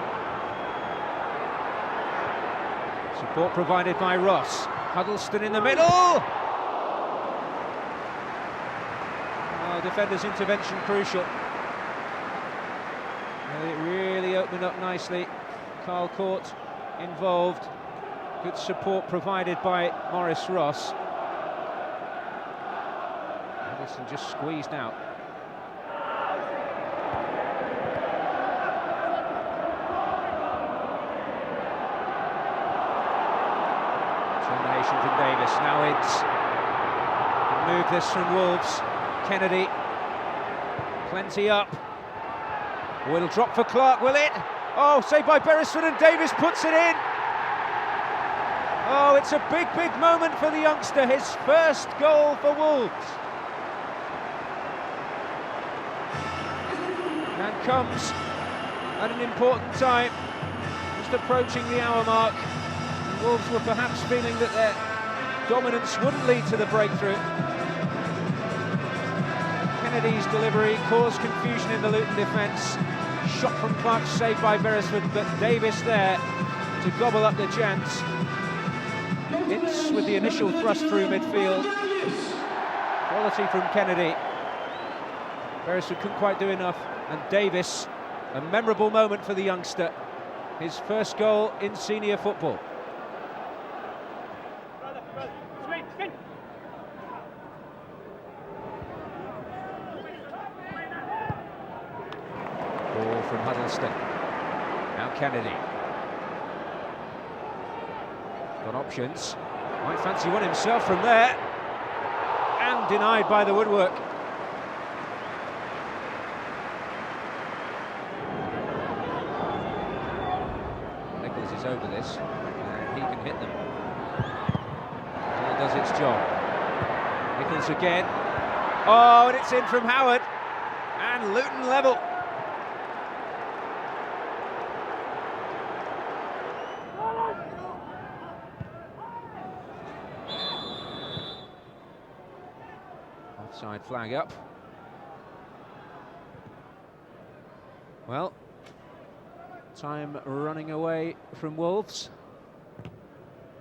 Support provided by Ross. Huddleston in the middle. Oh, defender's intervention crucial. Well, it really opened up nicely. Carl Court involved. Good support provided by Maurice Ross. Huddleston just squeezed out. From Davis, now Ince can move this from Wolves. Kennedy, plenty up. Oh, it'll drop for Clark, will it? Oh, saved by Beresford, and Davis puts it in. Oh, it's a big moment for the youngster, his first goal for Wolves. And comes at an important time. He's fast approaching the hour mark. Wolves were perhaps feeling that their dominance wouldn't lead to the breakthrough. Kennedy's delivery caused confusion in the Luton defence. Shot from Clark saved by Beresford, but Davis there to gobble up the chance. Ince with the initial thrust through midfield. Quality from Kennedy. Beresford couldn't quite do enough, and Davis, a memorable moment for the youngster. His first goal in senior football. Ball from Huddleston. Now Kennedy. Got options. Might fancy one himself from there. And denied by the woodwork. Nichols is over this. And he can hit them. Ball does its job. Nichols again. Oh, and it's in from Howard. And Luton level. Offside flag up. Well, time running away from Wolves.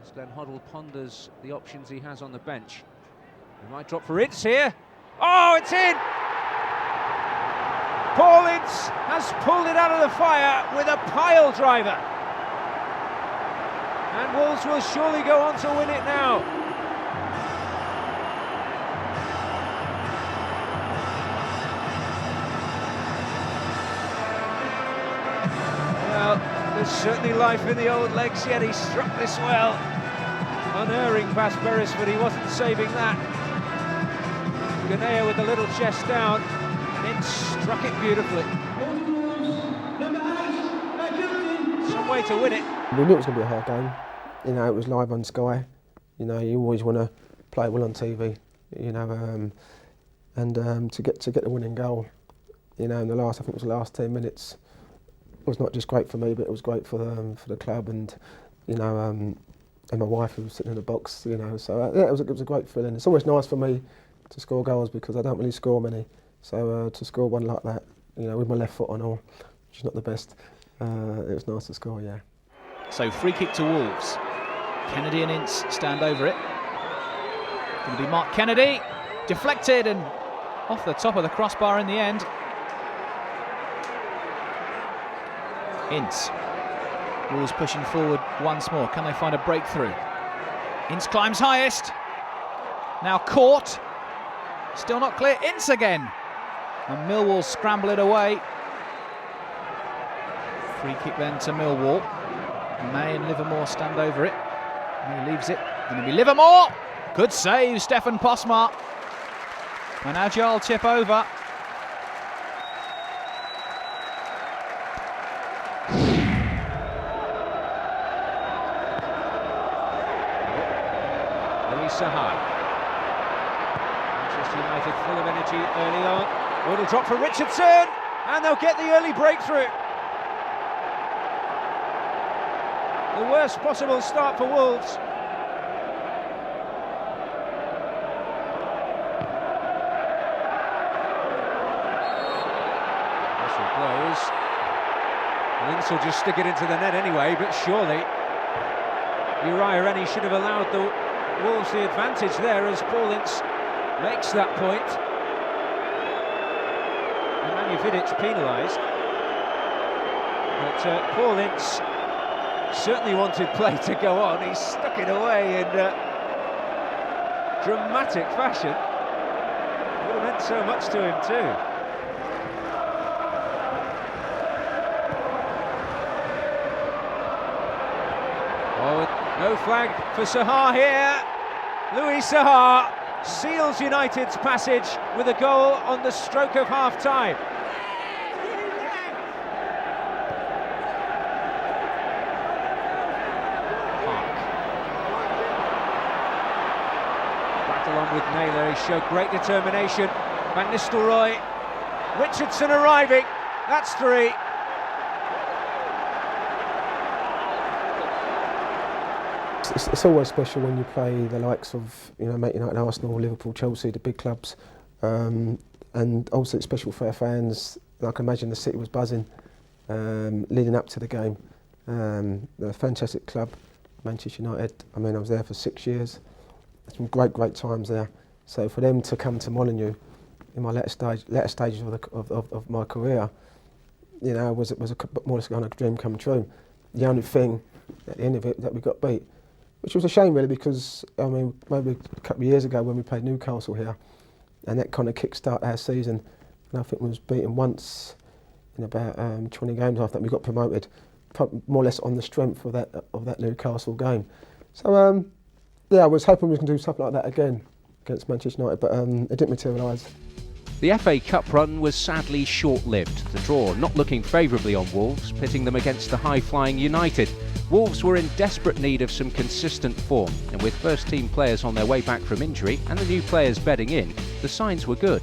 As Glenn Hoddle ponders the options he has on the bench. He might drop for Ince here. Oh, it's in! Paul Ince has pulled it out of the fire with a pile driver. And Wolves will surely go on to win it now. There's certainly life in the old legs yet. He struck this well. Unerring past Beresford, he wasn't saving that. Ganea with a little chest down, and Ince struck it beautifully. Some way to win it.
We knew it was going to be a hard game. You know, it was live on Sky. You know, you always want to play well on TV. You know, and to get the winning goal. You know, in the last, I think it was the last 10 minutes. It was not just great for me, but it was great for the club, and you know, and my wife who was sitting in the box. You know, so yeah, it was a great feeling. It's always nice for me to score goals because I don't really score many. So to score one like that, you know, with my left foot on all, which is not the best, it was nice to score. Yeah.
So free kick to Wolves. Kennedy and Ince stand over it. Going to be Mark Kennedy, deflected and off the top of the crossbar in the end. Ince. Wolves pushing forward once more. Can they find a breakthrough? Ince climbs highest. Now caught. Still not clear. Ince again. And Millwall scramble it away. Free kick then to Millwall. May and Livermore stand over it. May leaves it. Going to be Livermore. Good save, Stefan Posma. An agile tip over.
Sahar. Manchester United full of energy early on. Little drop for Richardson, and they'll get the early breakthrough. The worst possible start for Wolves. Whistle blows. Ince will just stick it into the net anyway, but surely Uriah Rennie should have allowed the Wolves the advantage there as Paul Ince makes that point. And Vidic penalised. But Paul Ince certainly wanted play to go on. He stuck it away in dramatic fashion. Would have meant so much to him too. No flag for Sahar here. Louis Sahar seals United's passage with a goal on the stroke of half-time. Back along with Naylor, he showed great determination. Van Nistelrooy, Richardson arriving, that's 3.
it's always special when you play the likes of Man United, Arsenal, Liverpool, Chelsea, the big clubs, and also it's special for our fans. I can imagine the city was buzzing leading up to the game. A fantastic club, Manchester United. I mean, I was there for 6 years. Some great times there. So for them to come to Molineux in my latter stages of my career, was more or less kind of dream come true. The only thing at the end of it that we got beat, which was a shame really, because I mean maybe a couple of years ago when we played Newcastle here, and that kind of kick-started our season, and I think we was beaten once in about 20 games after that we got promoted, more or less on the strength of that Newcastle game. So yeah, I was hoping we was going to do something like that again against Manchester United, but it didn't materialise.
The FA Cup run was sadly short-lived, the draw not looking favourably on Wolves, pitting them against the high-flying United. Wolves were in desperate need of some consistent form, and with first-team players on their way back from injury and the new players bedding in, the signs were good.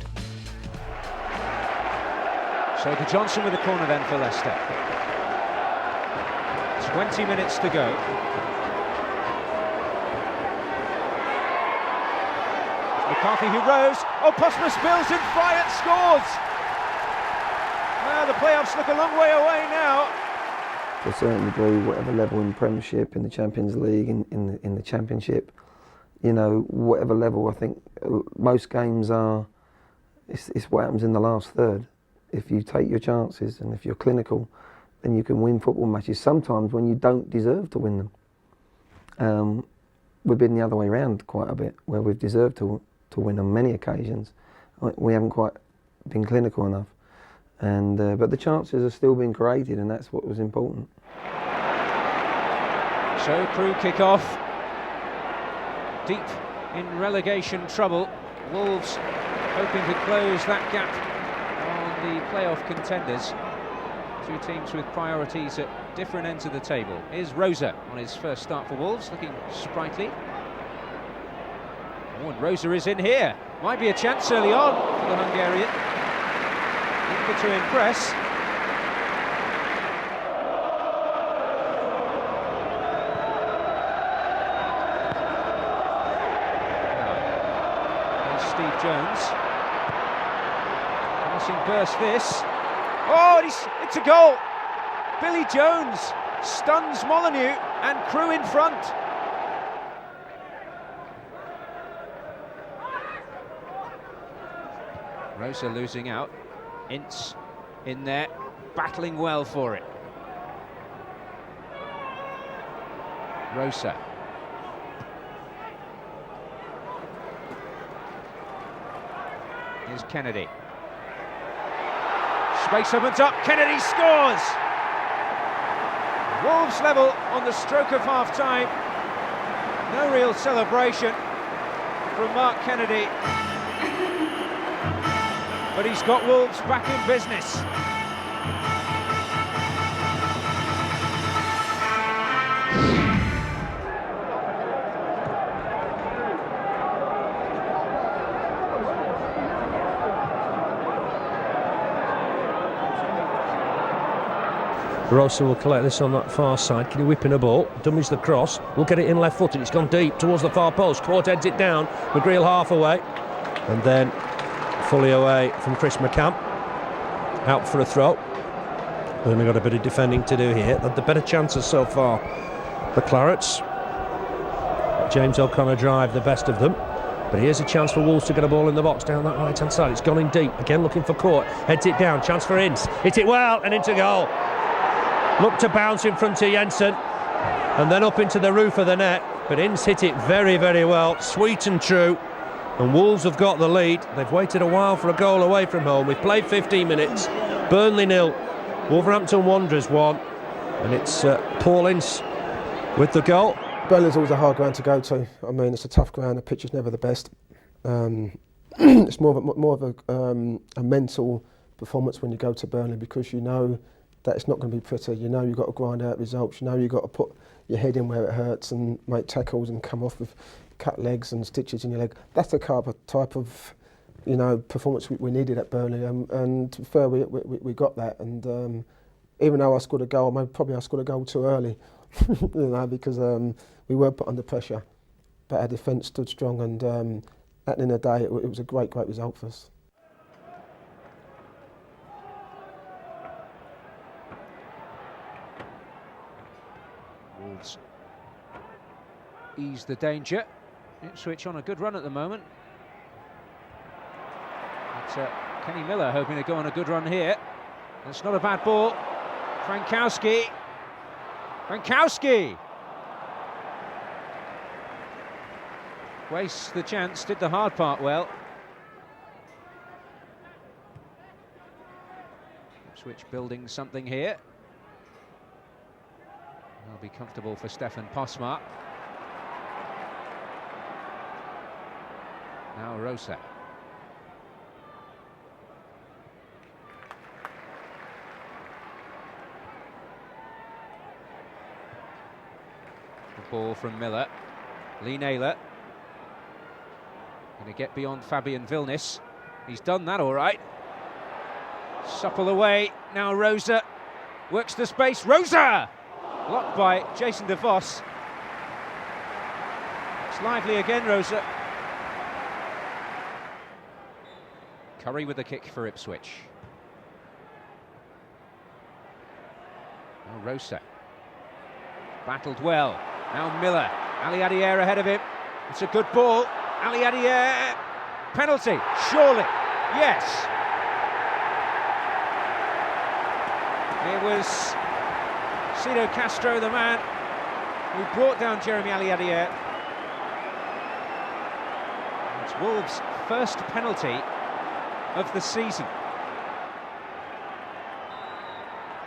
Shaker Johnson with a corner then for Leicester. 20 minutes to go. McCarthy who rose. Oh, Postma spills and Bryant scores! Well, the playoffs look a long way away now.
To a certain degree, whatever level in Premiership, in the Champions League, in the Championship, whatever level, I think most games are, it's what happens in the last third. If you take your chances and if you're clinical, then you can win football matches, sometimes when you don't deserve to win them. We've been the other way around quite a bit, where we've deserved to win on many occasions. We haven't quite been clinical enough. But the chances are still being created, and that's what was important.
So Crewe kick off. Deep in relegation trouble. Wolves hoping to close that gap on the playoff contenders. Two teams with priorities at different ends of the table. Here's Rosa on his first start for Wolves, looking sprightly. Oh, and Rosa is in here. Might be a chance early on for the Hungarian. Eager to impress. Here's Steve Jones. Passing burst this. Oh, it's a goal! Billy Jones stuns Molineux and Crewe in front. Rosa losing out. Ince in there, battling well for it. Rosa. Here's Kennedy. Space opens up, Kennedy scores! Wolves level on the stroke of half-time. No real celebration from Mark Kennedy. But he's got Wolves back in business.
Rosa will collect this on that far side. Can he whip in a ball? Dummies the cross. We'll get it in left footed. It's gone deep towards the far post. Court heads it down. McGreal half away. And then fully away from Chris McCann. Out for a throw. Burnley got a bit of defending to do here. Had the better chances so far, the Clarets. James O'Connor drive the best of them. But here's a chance for Wolves to get a ball in the box down that right-hand side. It's gone in deep. Again looking for Court. Heads it down. Chance for Ince. Hit it well and into goal. Looked to bounce in front of Jensen and then up into the roof of the net, but Ince hit it very, very well, sweet and true, and Wolves have got the lead. They've waited a while for a goal away from home. We've played 15 minutes, Burnley 0, Wolverhampton Wanderers 1, and it's Paul Ince with the goal.
Burnley's always a hard ground to go to. I mean, it's a tough ground, the pitch is never the best. It's more of a mental performance when you go to Burnley, because you know that it's not going to be pretty. You know you've got to grind out results. You know you've got to put your head in where it hurts and make tackles and come off with cut legs and stitches in your leg. That's the type of performance we needed at Burnley, and to be fair, we got that. And even though I scored a goal, probably I scored a goal too early, because we were put under pressure, but our defence stood strong, and at the end of the day, it was a great result for us.
Wolves ease the danger. Ipswich on a good run at the moment. But Kenny Miller hoping to go on a good run here. That's not a bad ball. Frankowski. Wastes the chance, did the hard part well. Ipswich building something here. That'll be comfortable for Stefan Posma. Now Rosa. The ball from Miller. Lee Naylor. Going to get beyond Fabian Vilnis. He's done that all right. Supple away. Now Rosa. Works the space. Rosa! Blocked by Jason de Vos. It's lively again, Rosa. Curry with the kick for Ipswich. Now Rosa. Battled well. Now Miller. Ali Adier ahead of him. It's a good ball. Ali Adier. Penalty. Surely. Yes. It was Cito Castro, the man who brought down Jeremy Ali Adier. It's Wolves' first penalty of the season.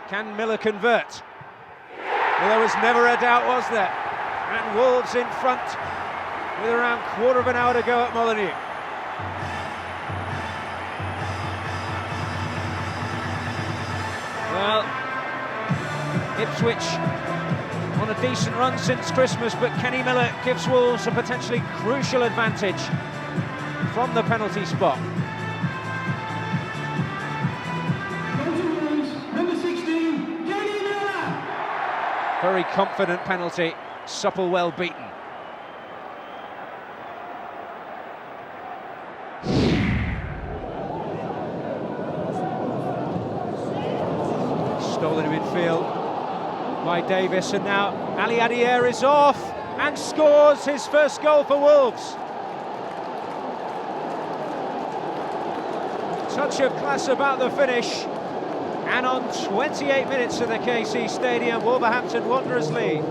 Can Miller convert? Well, there was never a doubt, was there? And Wolves in front with around quarter of an hour to go at Molineux. Well, Ipswich on a decent run since Christmas, but Kenny Miller gives Wolves a potentially crucial advantage from the penalty spot.
Number 16, Kenny Miller.
Very confident penalty, supple, well beaten. Stolen in midfield by Davis, and now Ali Adier is off and scores his first goal for Wolves. Touch of class about the finish, and on 28 minutes of the KC Stadium, Wolverhampton Wanderers lead.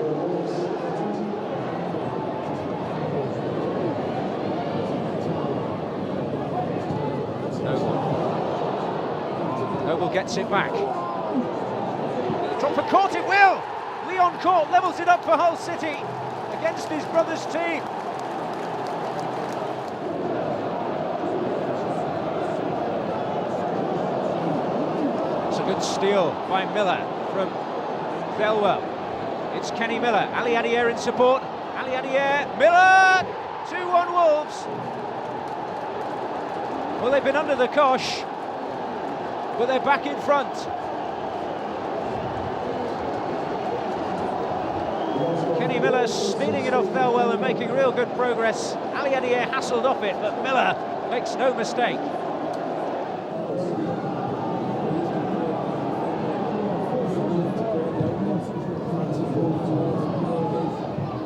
Noble gets it back. Drop for Court, it will! Leon Court levels it up for Hull City against his brother's team. It's a good steal by Miller from Thelwell. It's Kenny Miller, Ali Adier in support. Ali Adier, Miller! 2-1 Wolves. Well, they've been under the cosh, but they're back in front. Kenny Miller stealing it off Thelwell and making real good progress. Ali Adier hassled off it, but Miller makes no mistake.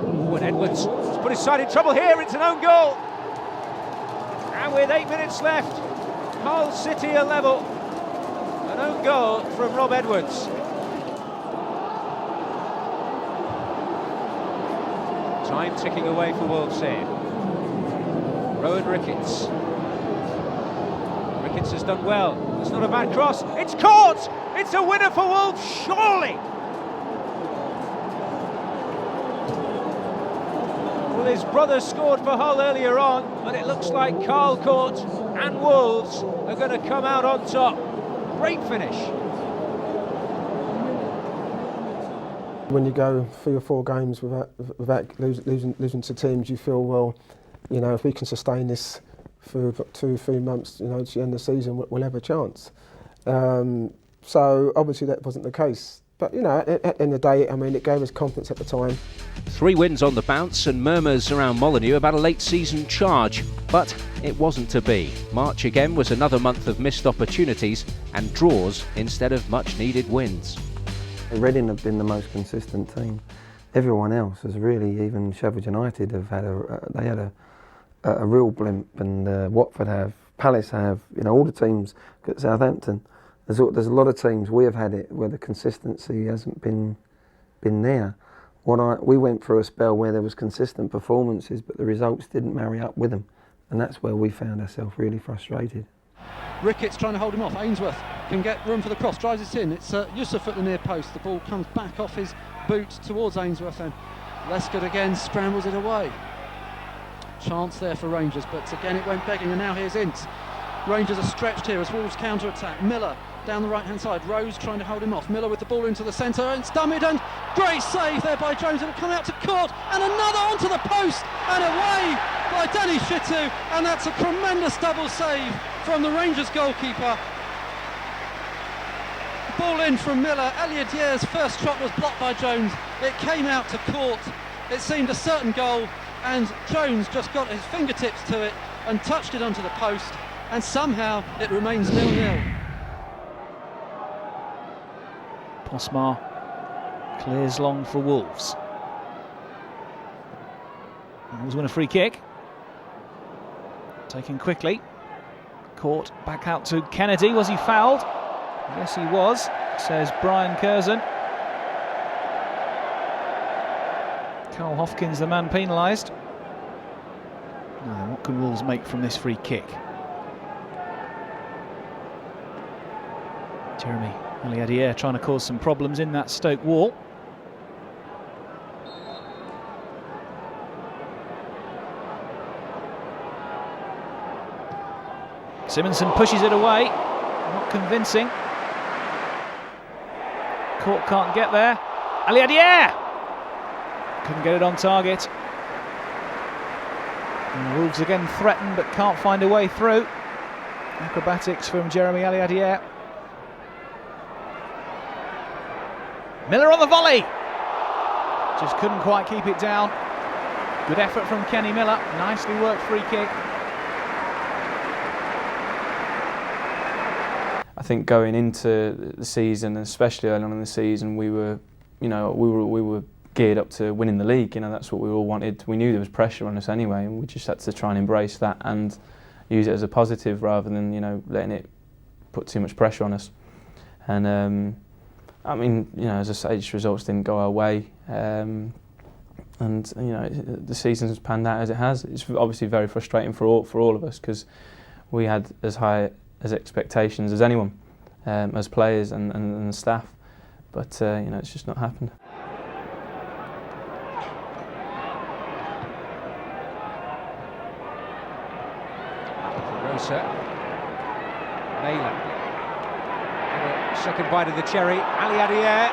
Ooh, and Edwards has put his side in trouble here. It's an own goal. And with 8 minutes left, Hull City are level. An own goal from Rob Edwards. Time ticking away for Wolves here. Rowan Ricketts. Ricketts has done well. It's not a bad cross. It's caught! It's a winner for Wolves, surely! Well, his brother scored for Hull earlier on, but it looks like Carl Court and Wolves are going to come out on top. Great finish.
When you go 3 or 4 games without losing to teams, you feel, well, you know, if we can sustain this for 2 or 3 months, you know, to the end of the season, we'll have a chance. So obviously that wasn't the case. But you know, at the end of the day, I mean, it gave us confidence at the time.
3 wins on the bounce and murmurs around Molineux about a late season charge. But it wasn't to be. March again was another month of missed opportunities and draws instead of much needed wins.
Reading have been the most consistent team. Everyone else has really, even Sheffield United have had a real blimp, and Watford have, Palace have, you know, all the teams, Southampton. There's a lot of teams we have had it where the consistency hasn't been there. We went through a spell where there was consistent performances, but the results didn't marry up with them, and that's where we found ourselves really frustrated.
Ricketts trying to hold him off. Ainsworth can get room for the cross, drives it in. It's Yusuf at the near post. The ball comes back off his boot towards Ainsworth, and Lescott again scrambles it away. Chance there for Rangers, but again it went begging, and now here's Ince. Rangers are stretched here as Wolves counter-attack. Miller down the right-hand side. Rose trying to hold him off. Miller with the ball into the centre. It's dummied, and great save there by Jones. It'll come out to court, and another onto the post, and away by Denny Shitu, and that's a tremendous double save from the Rangers goalkeeper. Ball in from Miller. Elliot Dier's first shot was blocked by Jones. It came out to court. It seemed a certain goal, and Jones just got his fingertips to it and touched it onto the post, and somehow it remains 0-0.
Posmar clears long for Wolves. Wolves win a free kick. Taken quickly. Caught back out to Kennedy. Was he fouled? Yes, he was, says Brian Curzon. Carl Hopkins, the man penalised. Now, what can Wolves make from this free kick? Jeremy Aliadier trying to cause some problems in that Stoke wall. Simonson pushes it away, not convincing. Court can't get there. Aliadier! Couldn't get it on target. And Wolves again threatened but can't find a way through. Acrobatics from Jeremy Aliadier. Miller on the volley! Just couldn't quite keep it down. Good effort from Kenny Miller. Nicely worked free kick.
I think going into the season, especially early on in the season, we were geared up to winning the league. You know, that's what we all wanted. We knew there was pressure on us anyway, and we just had to try and embrace that and use it as a positive rather than, you know, letting it put too much pressure on us. And I mean, you know, as I say, just results didn't go our way, and you know, the season's panned out as it has. It's obviously very frustrating for all of us, because we had as high as expectations as anyone, as players and staff, but you know, it's just not happened.
Rosa, Naylor. Second bite of the cherry, Aliadier,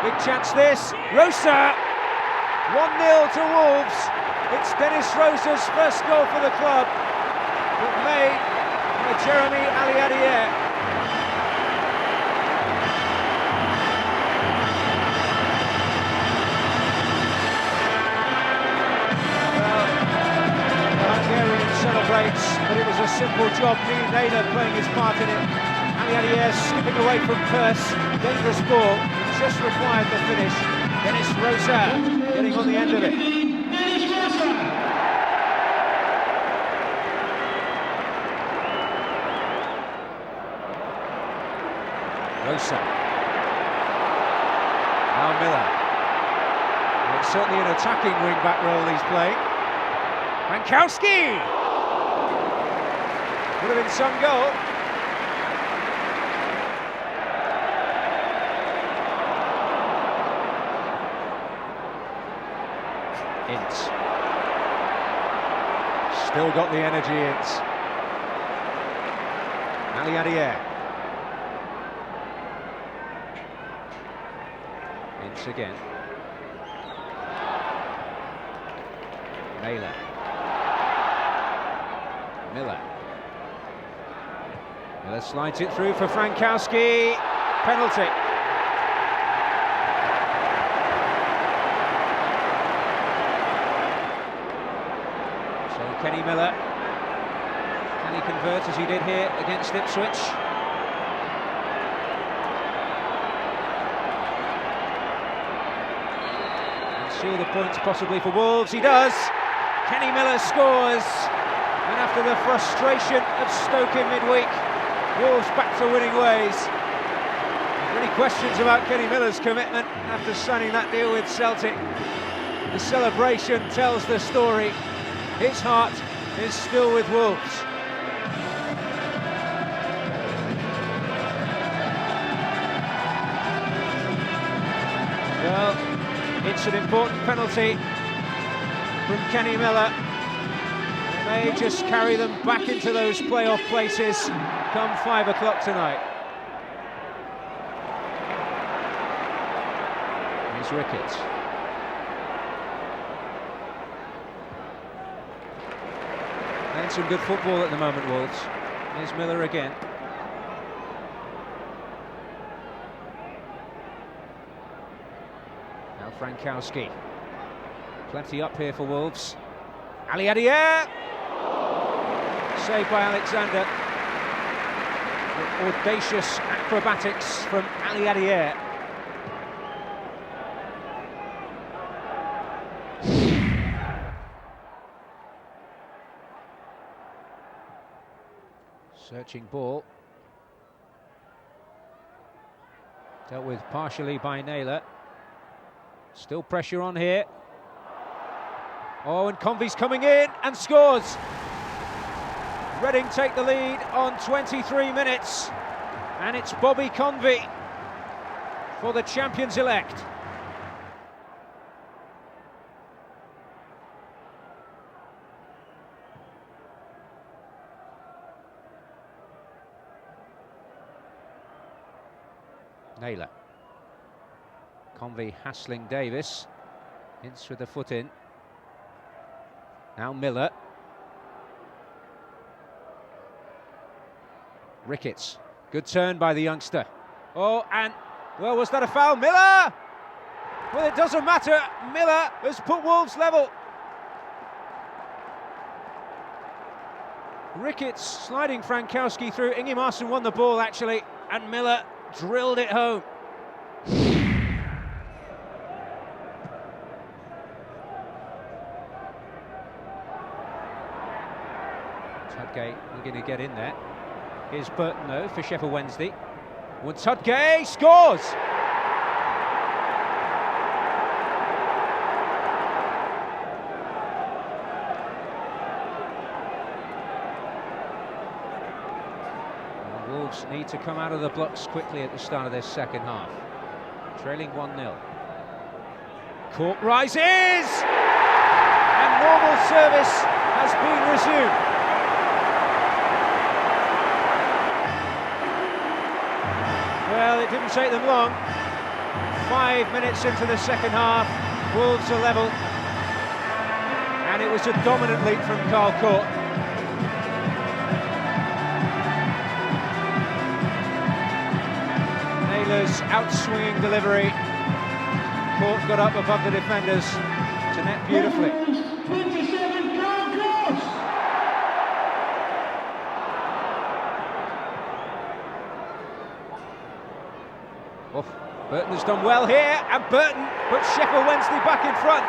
big chance this, Rosa, 1-0 to Wolves. It's Dennis Rosa's first goal for the club, but made by Jeremy Aliadier. Well, the Hungarian celebrates, but it was a simple job. Naylor playing his part in it. Aliadier skipping away from Curse, dangerous ball, just required the finish. Dennis Rosa getting on the end of it. Rosa. Now Miller. Well, it's certainly an attacking wing-back role he's playing. Mankowski! Would have been some goal. Ince. Still got the energy, Ince. Aliadier. Ince again. Naylor. Miller. Miller slides it through for Frankowski. Penalty. Kenny Miller. Can he convert as he did here against Ipswich? And seal the points possibly for Wolves. He does. Kenny Miller scores. And after the frustration of Stoke in midweek, Wolves back to winning ways. Many questions about Kenny Miller's commitment after signing that deal with Celtic. The celebration tells the story. His heart is still with Wolves. Well, it's an important penalty from Kenny Miller. It may just carry them back into those playoff places come 5 o'clock tonight. Here's Ricketts. And some good football at the moment, Wolves. Here's Miller again. Now Frankowski. Plenty up here for Wolves. Ali Adier! Saved by Alexander. With audacious acrobatics from Ali Adier. Searching ball. Dealt with partially by Naylor. Still pressure on here. Oh, and Convey's coming in and scores. Reading take the lead on 23 minutes. And it's Bobby Convey for the champions-elect. Naylor. Convey hassling Davis. Ince with the foot in. Now Miller. Ricketts. Good turn by the youngster. Oh, and, well, was that a foul? Miller! Well, it doesn't matter. Miller has put Wolves level. Ricketts sliding Frankowski through. Inge Marston won the ball, actually, and Miller drilled it home. Tudgay looking to get in there. Here's Burton though for Sheffield Wednesday. Well, Tudgay scores! Wolves need to come out of the blocks quickly at the start of this second half. Trailing 1-0. Cork rises! And normal service has been resumed. Well, it didn't take them long. 5 minutes into the second half, Wolves are level. And it was a dominant lead from Carl Cork. Naylor's outswinging delivery. Cork got up above the defenders to net beautifully.
27, Carl Cross.
Oh, Burton has done well here, and Burton puts Sheffield Wednesday back in front.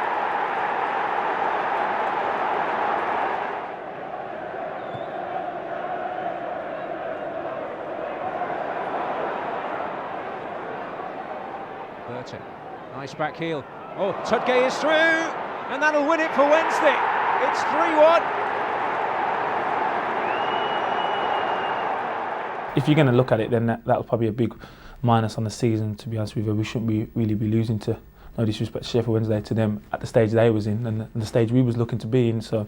Burton, nice back heel. Oh, Tudgay is through, and that'll win it for Wednesday. It's 3-1.
If you're going to look at it, then that'll probably be a big minus on the season, to be honest with you. We shouldn't really be losing to, no disrespect to Sheffield Wednesday, to them at the stage they was in and the stage we was looking to be in. So,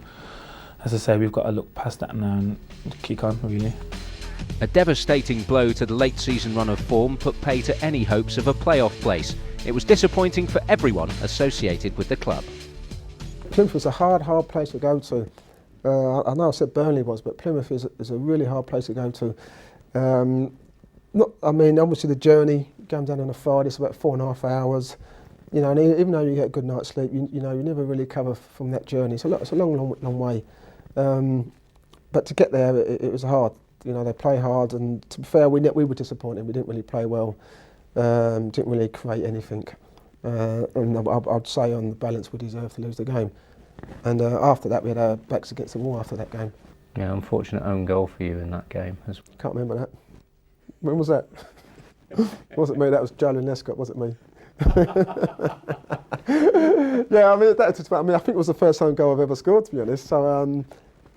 as I say, we've got to look past that now and kick on, really.
A devastating blow to the late season run of form put pay to any hopes of a playoff place. It was disappointing for everyone associated with the club.
Plymouth was a hard place to go to. I know I said Burnley was, but Plymouth is a really hard place to go to. Obviously the journey going down on a Friday, it's about 4.5 hours. You know, and even though you get a good night's sleep, you never really recover from that journey. So it's a long way. But to get there, it was hard. You know, they play hard, and to be fair, we were disappointed. We didn't really play well, didn't really create anything. And I'd say on the balance we deserved to lose the game. And after that, we had our backs against the wall after that game.
Yeah, unfortunate own goal for you in that game.
Can't remember that. When was that? Wasn't me, that was Jolyn Lescott, wasn't me. Yeah, I mean, I think it was the first home goal I've ever scored, to be honest. So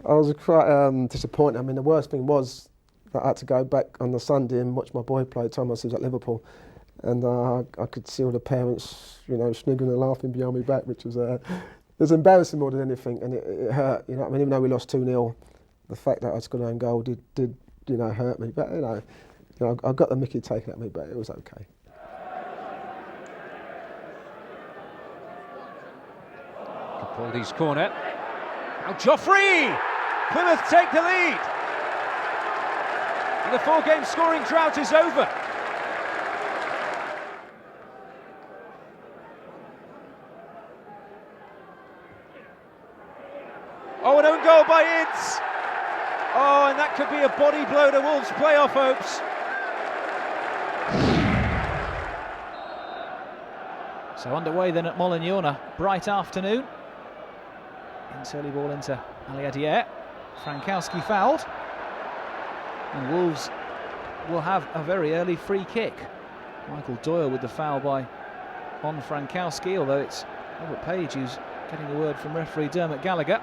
I was quite disappointed. I mean, the worst thing was that I had to go back on the Sunday and watch my boy play. Thomas was at Liverpool, and I could see all the parents, you know, sniggering and laughing behind me back, which was it was embarrassing more than anything, and it hurt. You know, I mean, even though we lost 2-0, the fact that I scored an own goal did you know, hurt me. But you know, I got the mickey taken at me, but it was okay.
Capaldi's corner. Now Joffrey! Plymouth take the lead. And the 4-game scoring drought is over. Oh, an own goal by Ince. Oh, and that could be a body blow to Wolves' playoff hopes.
So underway then at Molineux on a bright afternoon. Ince early ball into Aliadier. Frankowski fouled. And Wolves will have a very early free kick. Michael Doyle with the foul on Frankowski, although it's Robert Page who's getting the word from referee Dermot Gallagher.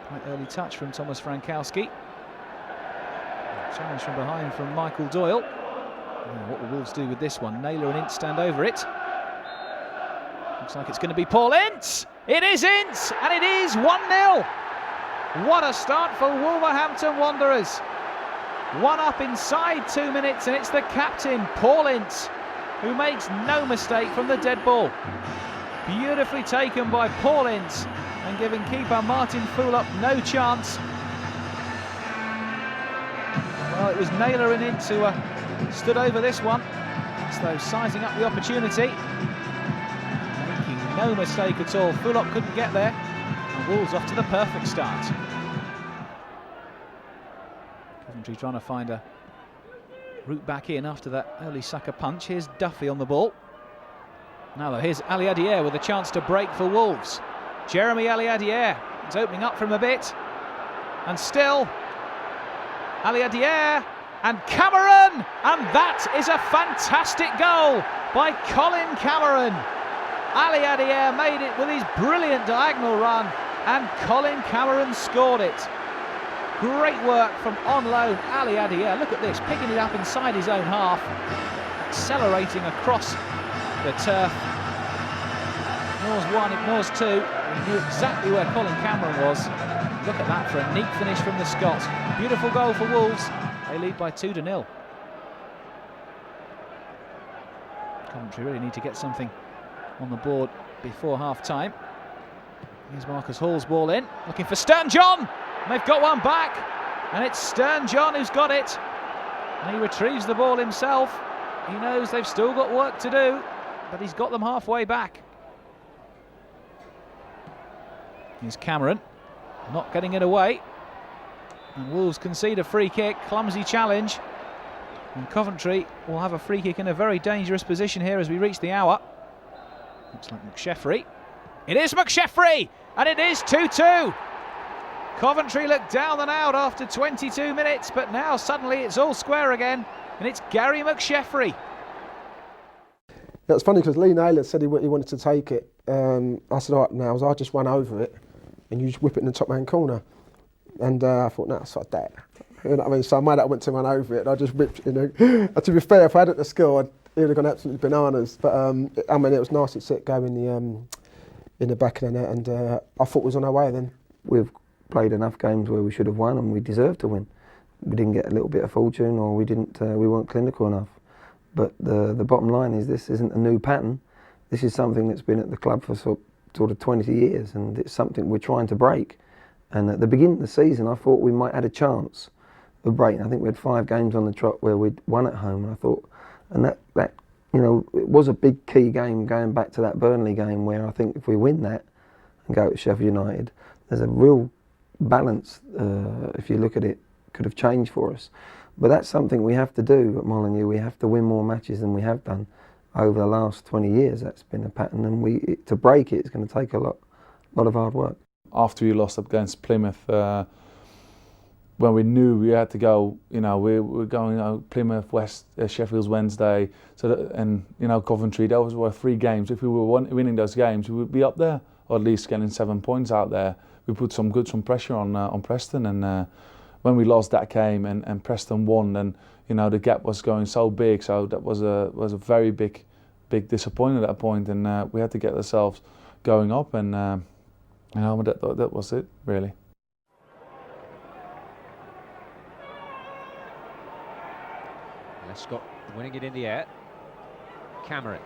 Quite early touch from Thomas Frankowski. Challenge from behind from Michael Doyle. And what will Wolves do with this one? Naylor and Ince stand over it. Looks like it's going to be Paul Ince. It is Ince, and it is 1-0. What a start for Wolverhampton Wanderers. One up inside 2 minutes, and it's the captain, Paul Ince, who makes no mistake from the dead ball. Beautifully taken by Paul Ince, and giving keeper Martin Fulop no chance. Well, it was Naylor and Ince who stood over this one. It's though sizing up the opportunity. Making no mistake at all. Fulop couldn't get there. And Wolves off to the perfect start. Coventry trying to find a route back in after that early sucker punch. Here's Duffy on the ball. Now though, here's Aliadier with a chance to break for Wolves. Jeremy Aliadier is opening up from a bit, and still Aliadier and Cameron, and that is a fantastic goal by Colin Cameron. Aliadier made it with his brilliant diagonal run, and Colin Cameron scored it. Great work from on loan Aliadier. Look at this, picking it up inside his own half, accelerating across the turf. Ignores one, ignores two. He knew exactly where Colin Cameron was. Look at that for a neat finish from the Scot. Beautiful goal for Wolves. They lead by 2-0. Coventry really need to get something on the board before half-time. Here's Marcus Hall's ball in, looking for Stern John. And they've got one back, and it's Stern John who's got it. And he retrieves the ball himself. He knows they've still got work to do, but he's got them halfway back. Here's Cameron, not getting it away. And Wolves concede a free kick, clumsy challenge. And Coventry will have a free kick in a very dangerous position here as we reach the hour. Looks like McSheffrey. It is McSheffrey, and it is 2-2. Coventry look down and out after 22 minutes, but now suddenly it's all square again, and it's Gary McSheffrey.
It's funny because Lee Naylor said he wanted to take it. I said, all right, now I just run over it and you just whip it in the top man corner. And I thought, no, it's like that. You know what I mean? So I made that, went to run over it, and I just whipped, you know. And to be fair, if I had it to score, it would have gone absolutely bananas. But I mean, it was nice to see it go in the back of the net, and I thought we was on our way then.
We've played enough games where we should have won, and we deserved to win. We didn't get a little bit of fortune, or we weren't clinical enough. But the bottom line is, this isn't a new pattern. This is something that's been at the club for sort of 20 years, and it's something we're trying to break. And at the beginning of the season, I thought we might have a chance of breaking. I think we had 5 games on the trot where we'd won at home, and I thought, and that you know, it was a big key game going back to that Burnley game, where I think if we win that and go to Sheffield United, there's a real balance, if you look at it, could have changed for us. But that's something we have to do at Molineux. We have to win more matches than we have done over the last 20 years. That's been a pattern, and to break it, it's going to take a lot of hard work.
After we lost up against Plymouth, when we knew we had to go, we're going Plymouth, Sheffield's Wednesday, and Coventry. Those were 3 games. If we were winning those games, we would be up there, or at least getting 7 points out there. We put some pressure on Preston, and when we lost that game and Preston won, then the gap was going so big. So that was a very big disappointment at that point, and we had to get ourselves going up, and that was it really.
Lescott winning it in the air. Cameron.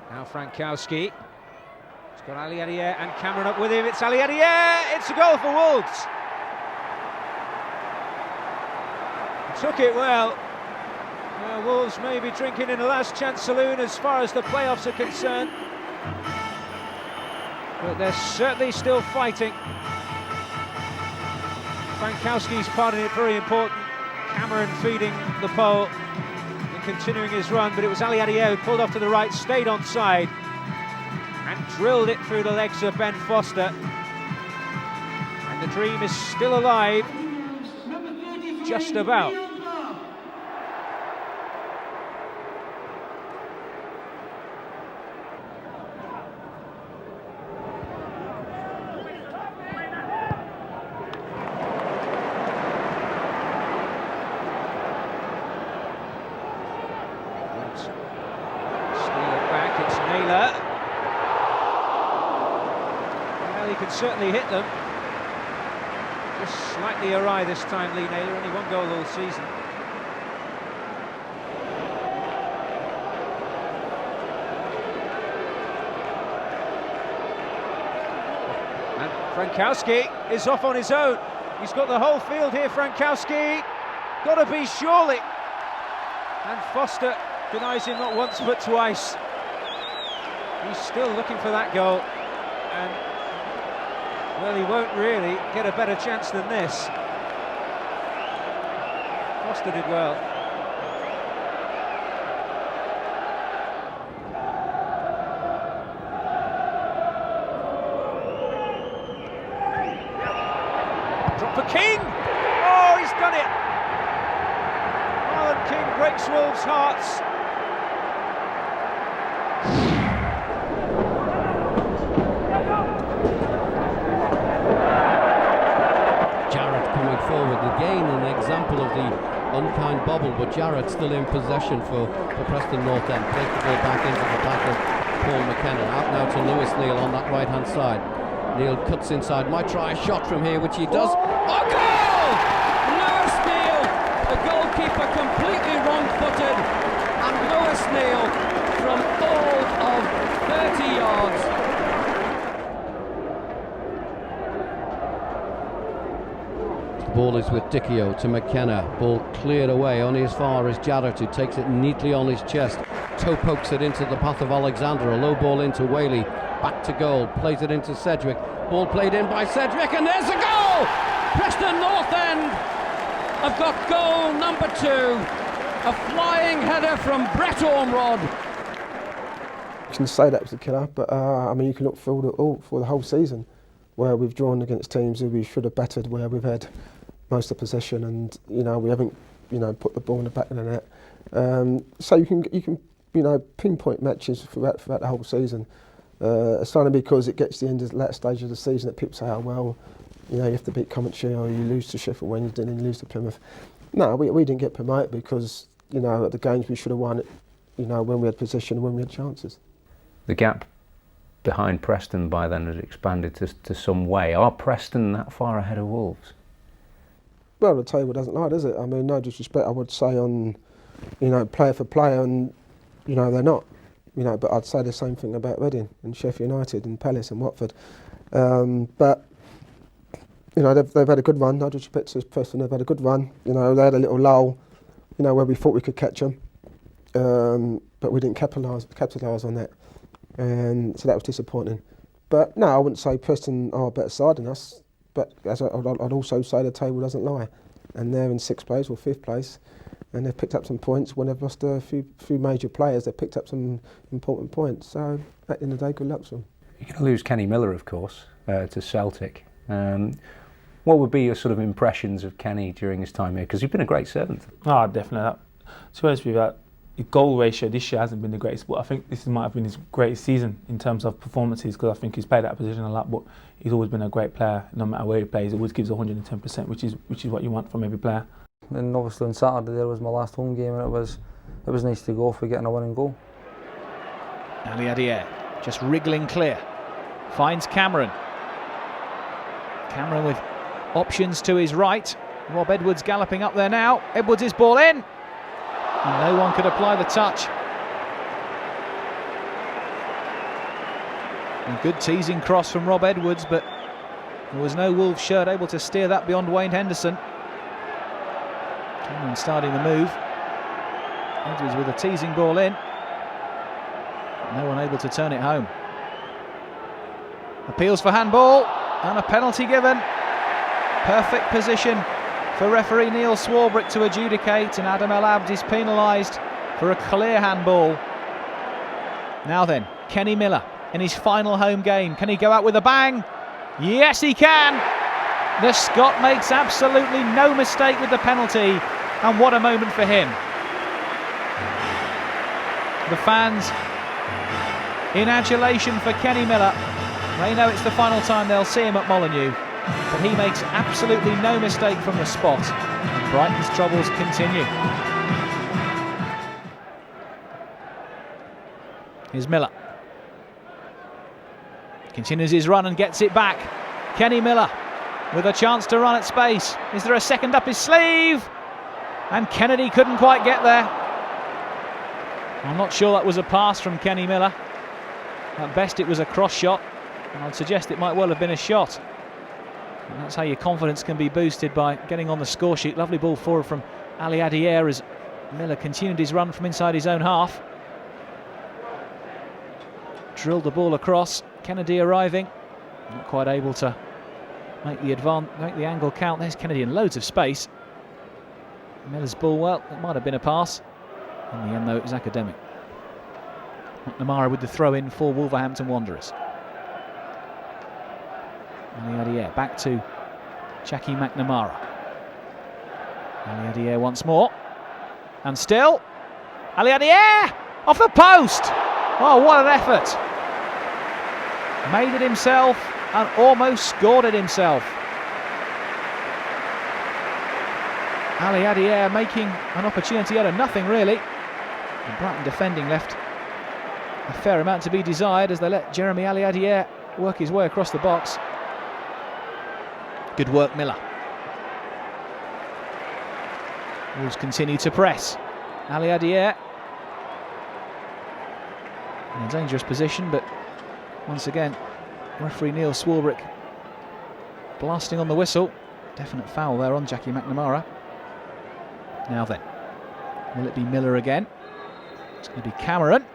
Now Frankowski. He's got Ali Adier and Cameron up with him. It's Ali Adier! It's a goal for Wolves. He took it well. Wolves may be drinking in the last chance saloon as far as the playoffs are concerned. But they're certainly still fighting. Frankowski's part of it very important. Cameron feeding the pole and continuing his run, but it was Ali Adier who pulled off to the right, stayed on side and drilled it through the legs of Ben Foster. And the dream is still alive, just about. Certainly hit them. Just slightly awry this time, Lee Naylor, only 1 goal all season. And Frankowski is off on his own. He's got the whole field here, Frankowski. Gotta be surely. And Foster denies him not once but twice. He's still looking for that goal. And well, he won't really get a better chance than this. Foster did well. Drop for King! Oh, he's done it! Marlon King breaks Wolves' hearts.
Forward again, an example of the unkind bobble, but Jarrett still in possession for Preston North End. Plays the ball back into the back of Paul McKenna. Out now to Lewis Neal on that right hand side. Neal cuts inside, might try a shot from here, which he does. Oh, goal! Lewis Neal, the goalkeeper completely wrong-footed, and Lewis Neal from all of 30 yards. Ball is with Dicchio to McKenna. Ball cleared away only as far as Jarrett, who takes it neatly on his chest. Toe pokes it into the path of Alexander. A low ball into Whaley. Back to goal. Plays it into Sedgwick. Ball played in by Sedgwick, and there's a goal! Preston North End have got goal number 2. A flying header from Brett Ormrod.
You can say that was the killer, but I mean, you can look for the whole season where we've drawn against teams who we should have battered, where we've had most of the possession, and we haven't put the ball in the back of the net. So you can pinpoint matches throughout the whole season. It's only because it gets to the end of the latter stage of the season that people say, oh well, you have to beat Coventry, or you lose to Sheffield Wednesday and you lose to Plymouth. No, we didn't get promoted because at the games we should have won it. When we had possession and when we had chances.
The gap behind Preston by then has expanded to some way. Are Preston that far ahead of Wolves?
Well, the table doesn't lie, does it? I mean, no disrespect, I would say on, player for player, and they're not. But I'd say the same thing about Reading and Sheffield United and Palace and Watford. But they've had a good run. No disrespect to Preston, they've had a good run. They had a little lull, where we thought we could catch them, but we didn't capitalise on that, and so that was disappointing. But no, I wouldn't say Preston are a better side than us. but as I'd also say the table doesn't lie, and they're in 6th place or 5th place, and they've picked up some points. When they've lost a few major players, they've picked up some important points. So at the end of the day, good luck to them.
You're going to lose Kenny Miller, of course, to Celtic. What would be your sort of impressions of Kenny during his time here? Because you've been a great servant.
Oh, definitely. To be honest with you, his goal ratio this year hasn't been the greatest, but I think this might have been his greatest season in terms of performances, because I think he's played that position a lot, but he's always been a great player. No matter where he plays, he always gives 110%, which is what you want from every player.
And obviously on Saturday there was my last home game, and it was nice to go for getting a winning goal.
Ali Adier just wriggling clear, finds Cameron. Cameron with options to his right. Rob Edwards galloping up there now. Edwards is ball in, and no one could apply the touch. A good teasing cross from Rob Edwards, but there was no Wolves shirt able to steer that beyond Wayne Henderson. Cameron starting the move. Edwards with a teasing ball in. No one able to turn it home. Appeals for handball, and a penalty given. Perfect position for referee Neil Swarbrick to adjudicate, and Adam El Abd is penalised for a clear handball. Now then, Kenny Miller in his final home game. Can he go out with a bang? Yes, he can. The Scot makes absolutely no mistake with the penalty, and what a moment for him. The fans in adulation for Kenny Miller. They know it's the final time they'll see him at Molineux, but he makes absolutely no mistake from the spot, and Brighton's troubles continue. Here's Miller. Continues his run and gets it back. Kenny Miller with a chance to run at space. Is there a second up his sleeve? And Kennedy couldn't quite get there. I'm not sure that was a pass from Kenny Miller. At best it was a cross shot, and I'd suggest it might well have been a shot. And that's how your confidence can be boosted, by getting on the score sheet. Lovely ball forward from Ali Adier as Miller continued his run from inside his own half. Drilled the ball across. Kennedy arriving, not quite able to make the angle count. There's Kennedy in loads of space. Miller's ball, well, it might have been a pass. In the end, though, it was academic. McNamara with the throw in for Wolverhampton Wanderers. Ali Adier back to Jackie McNamara. Ali Adier once more, and still Ali Adier off the post. Oh, what an effort! Made it himself and almost scored it himself. Ali Adier making an opportunity out of nothing, really. And Brighton defending left a fair amount to be desired as they let Jeremy Ali Adier work his way across the box. Good work, Miller. Wolves continue to press. Ali Adier in a dangerous position, but once again, referee Neil Swarbrick blasting on the whistle. Definite foul there on Jackie McNamara. Now then, will it be Miller again? It's going to be Cameron.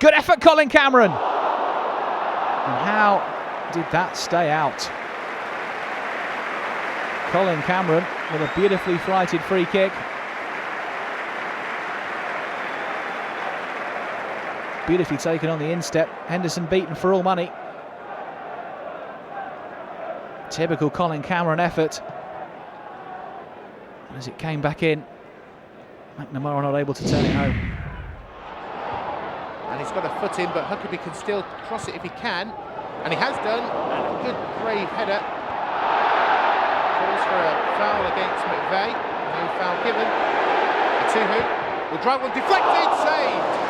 Good effort, Colin Cameron! And how did that stay out? Colin Cameron with a beautifully flighted free kick. Beautifully taken on the instep. Henderson beaten for all money. Typical Colin Cameron effort. As it came back in, McNamara not able to turn it home.
And he's got a foot in, but Huckabee can still cross it if he can. And he has done. And a good, brave header. Calls for a foul against McVeigh. No foul given. Atuhu will drive one deflected, saved.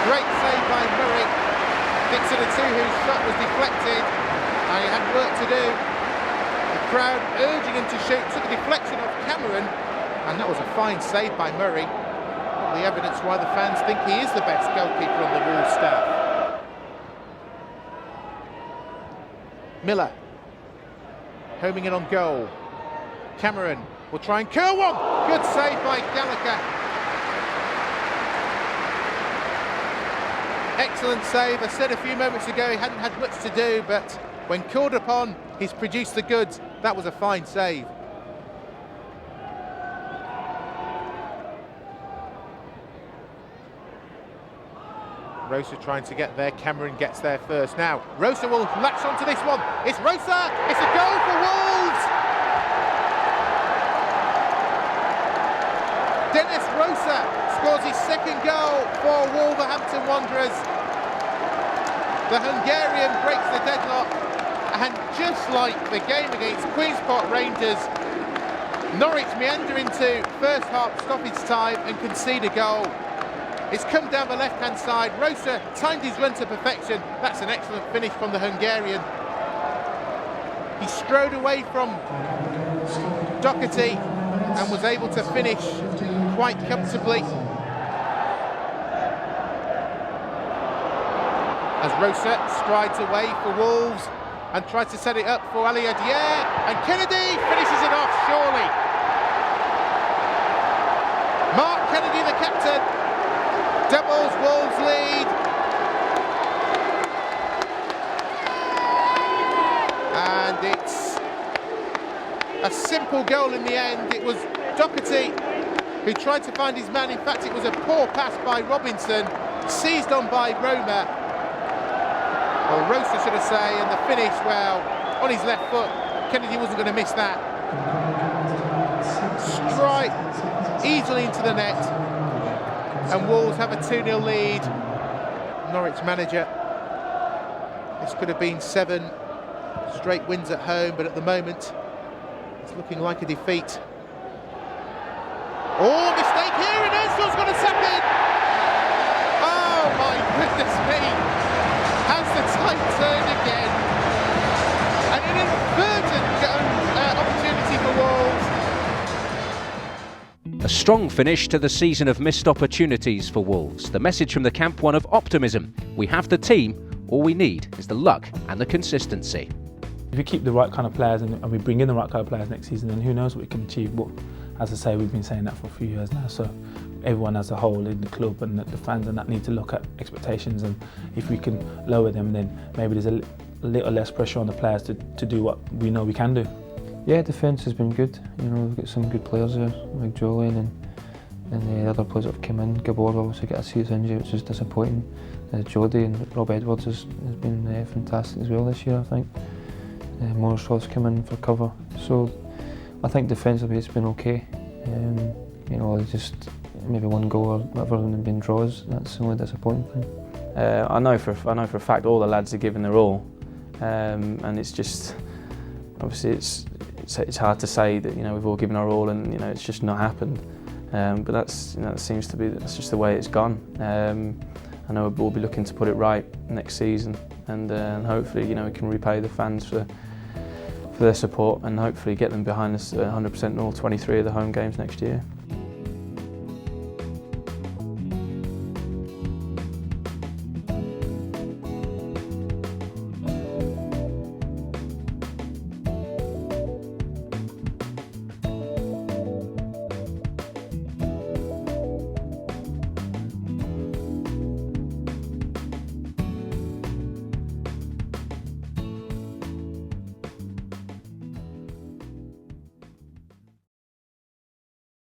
Great save by Murray. Dixon Atuhu's shot was deflected, and he had work to do. The crowd urging him to shoot, took a deflection off Cameron, and that was a fine save by Murray. The evidence why the fans think he is the best goalkeeper on the Wolves staff. Miller homing in on goal. Cameron will try and curl one. Good save by Gallagher. Excellent save. I said a few moments ago he hadn't had much to do, but
When called upon, he's produced the goods. That was a fine save. Rosa trying to get there, Cameron gets there first. Now, Rosa will latch onto this one. It's Rosa, it's a goal for Wolves! Dennis Rosa scores his second goal for Wolverhampton Wanderers. The Hungarian breaks the deadlock, and just like the game against Queen's Park Rangers, Norwich meander into first half stoppage time and concede a goal. It's come down the left-hand side. Rosa timed his run to perfection. That's an excellent finish from the Hungarian. He strode away from Doherty and was able to finish quite comfortably. As Rosa strides away for Wolves and tries to set it up for Ali Adier, and Kennedy finishes it off surely. Mark Kennedy, the captain, doubles Wolves' lead. And it's a simple goal in the end. It was Doherty who tried to find his man. In fact, it was a poor pass by Robinson, seized on by Roma. Or Rosa, should I say, and the finish, well, on his left foot. Kennedy wasn't going to miss that. Strike easily into the net. And Wolves have a 2-0 lead. Norwich manager, this could have been 7 straight wins at home, but at the moment it's looking like a defeat. Oh, mistake here, and Ozil's got a second! Oh my goodness me! Has the tide turned again? And an inadvertent opportunity for Wolves.
A strong finish to the season of missed opportunities for Wolves. The message from the camp, one of optimism. We have the team, all we need is the luck and the consistency.
If we keep the right kind of players and we bring in the right kind of players next season, then who knows what we can achieve. But as I say, we've been saying that for a few years now, so everyone as a whole in the club and the fans and that need to look at expectations, and if we can lower them, then maybe there's a little less pressure on the players to do what we know we can do.
Yeah, defence has been good. You know, we've got some good players there, like Julian and the other players that have come in. Gabor obviously got a serious injury, which is disappointing. Jody and Rob Edwards has been fantastic as well this year, I think. Morris Ross come in for cover, so I think defensively it's been okay. You know, just maybe one goal or whatever and been draws. That's the only disappointing thing.
I know for a fact all the lads are giving their all, and it's just obviously it's hard to say that we've all given our all and it's just not happened. But that's that seems to be that's just the way it's gone. I know we'll be looking to put it right next season, and hopefully we can repay the fans for their support and hopefully get them behind us 100% in all 23 of the home games next year.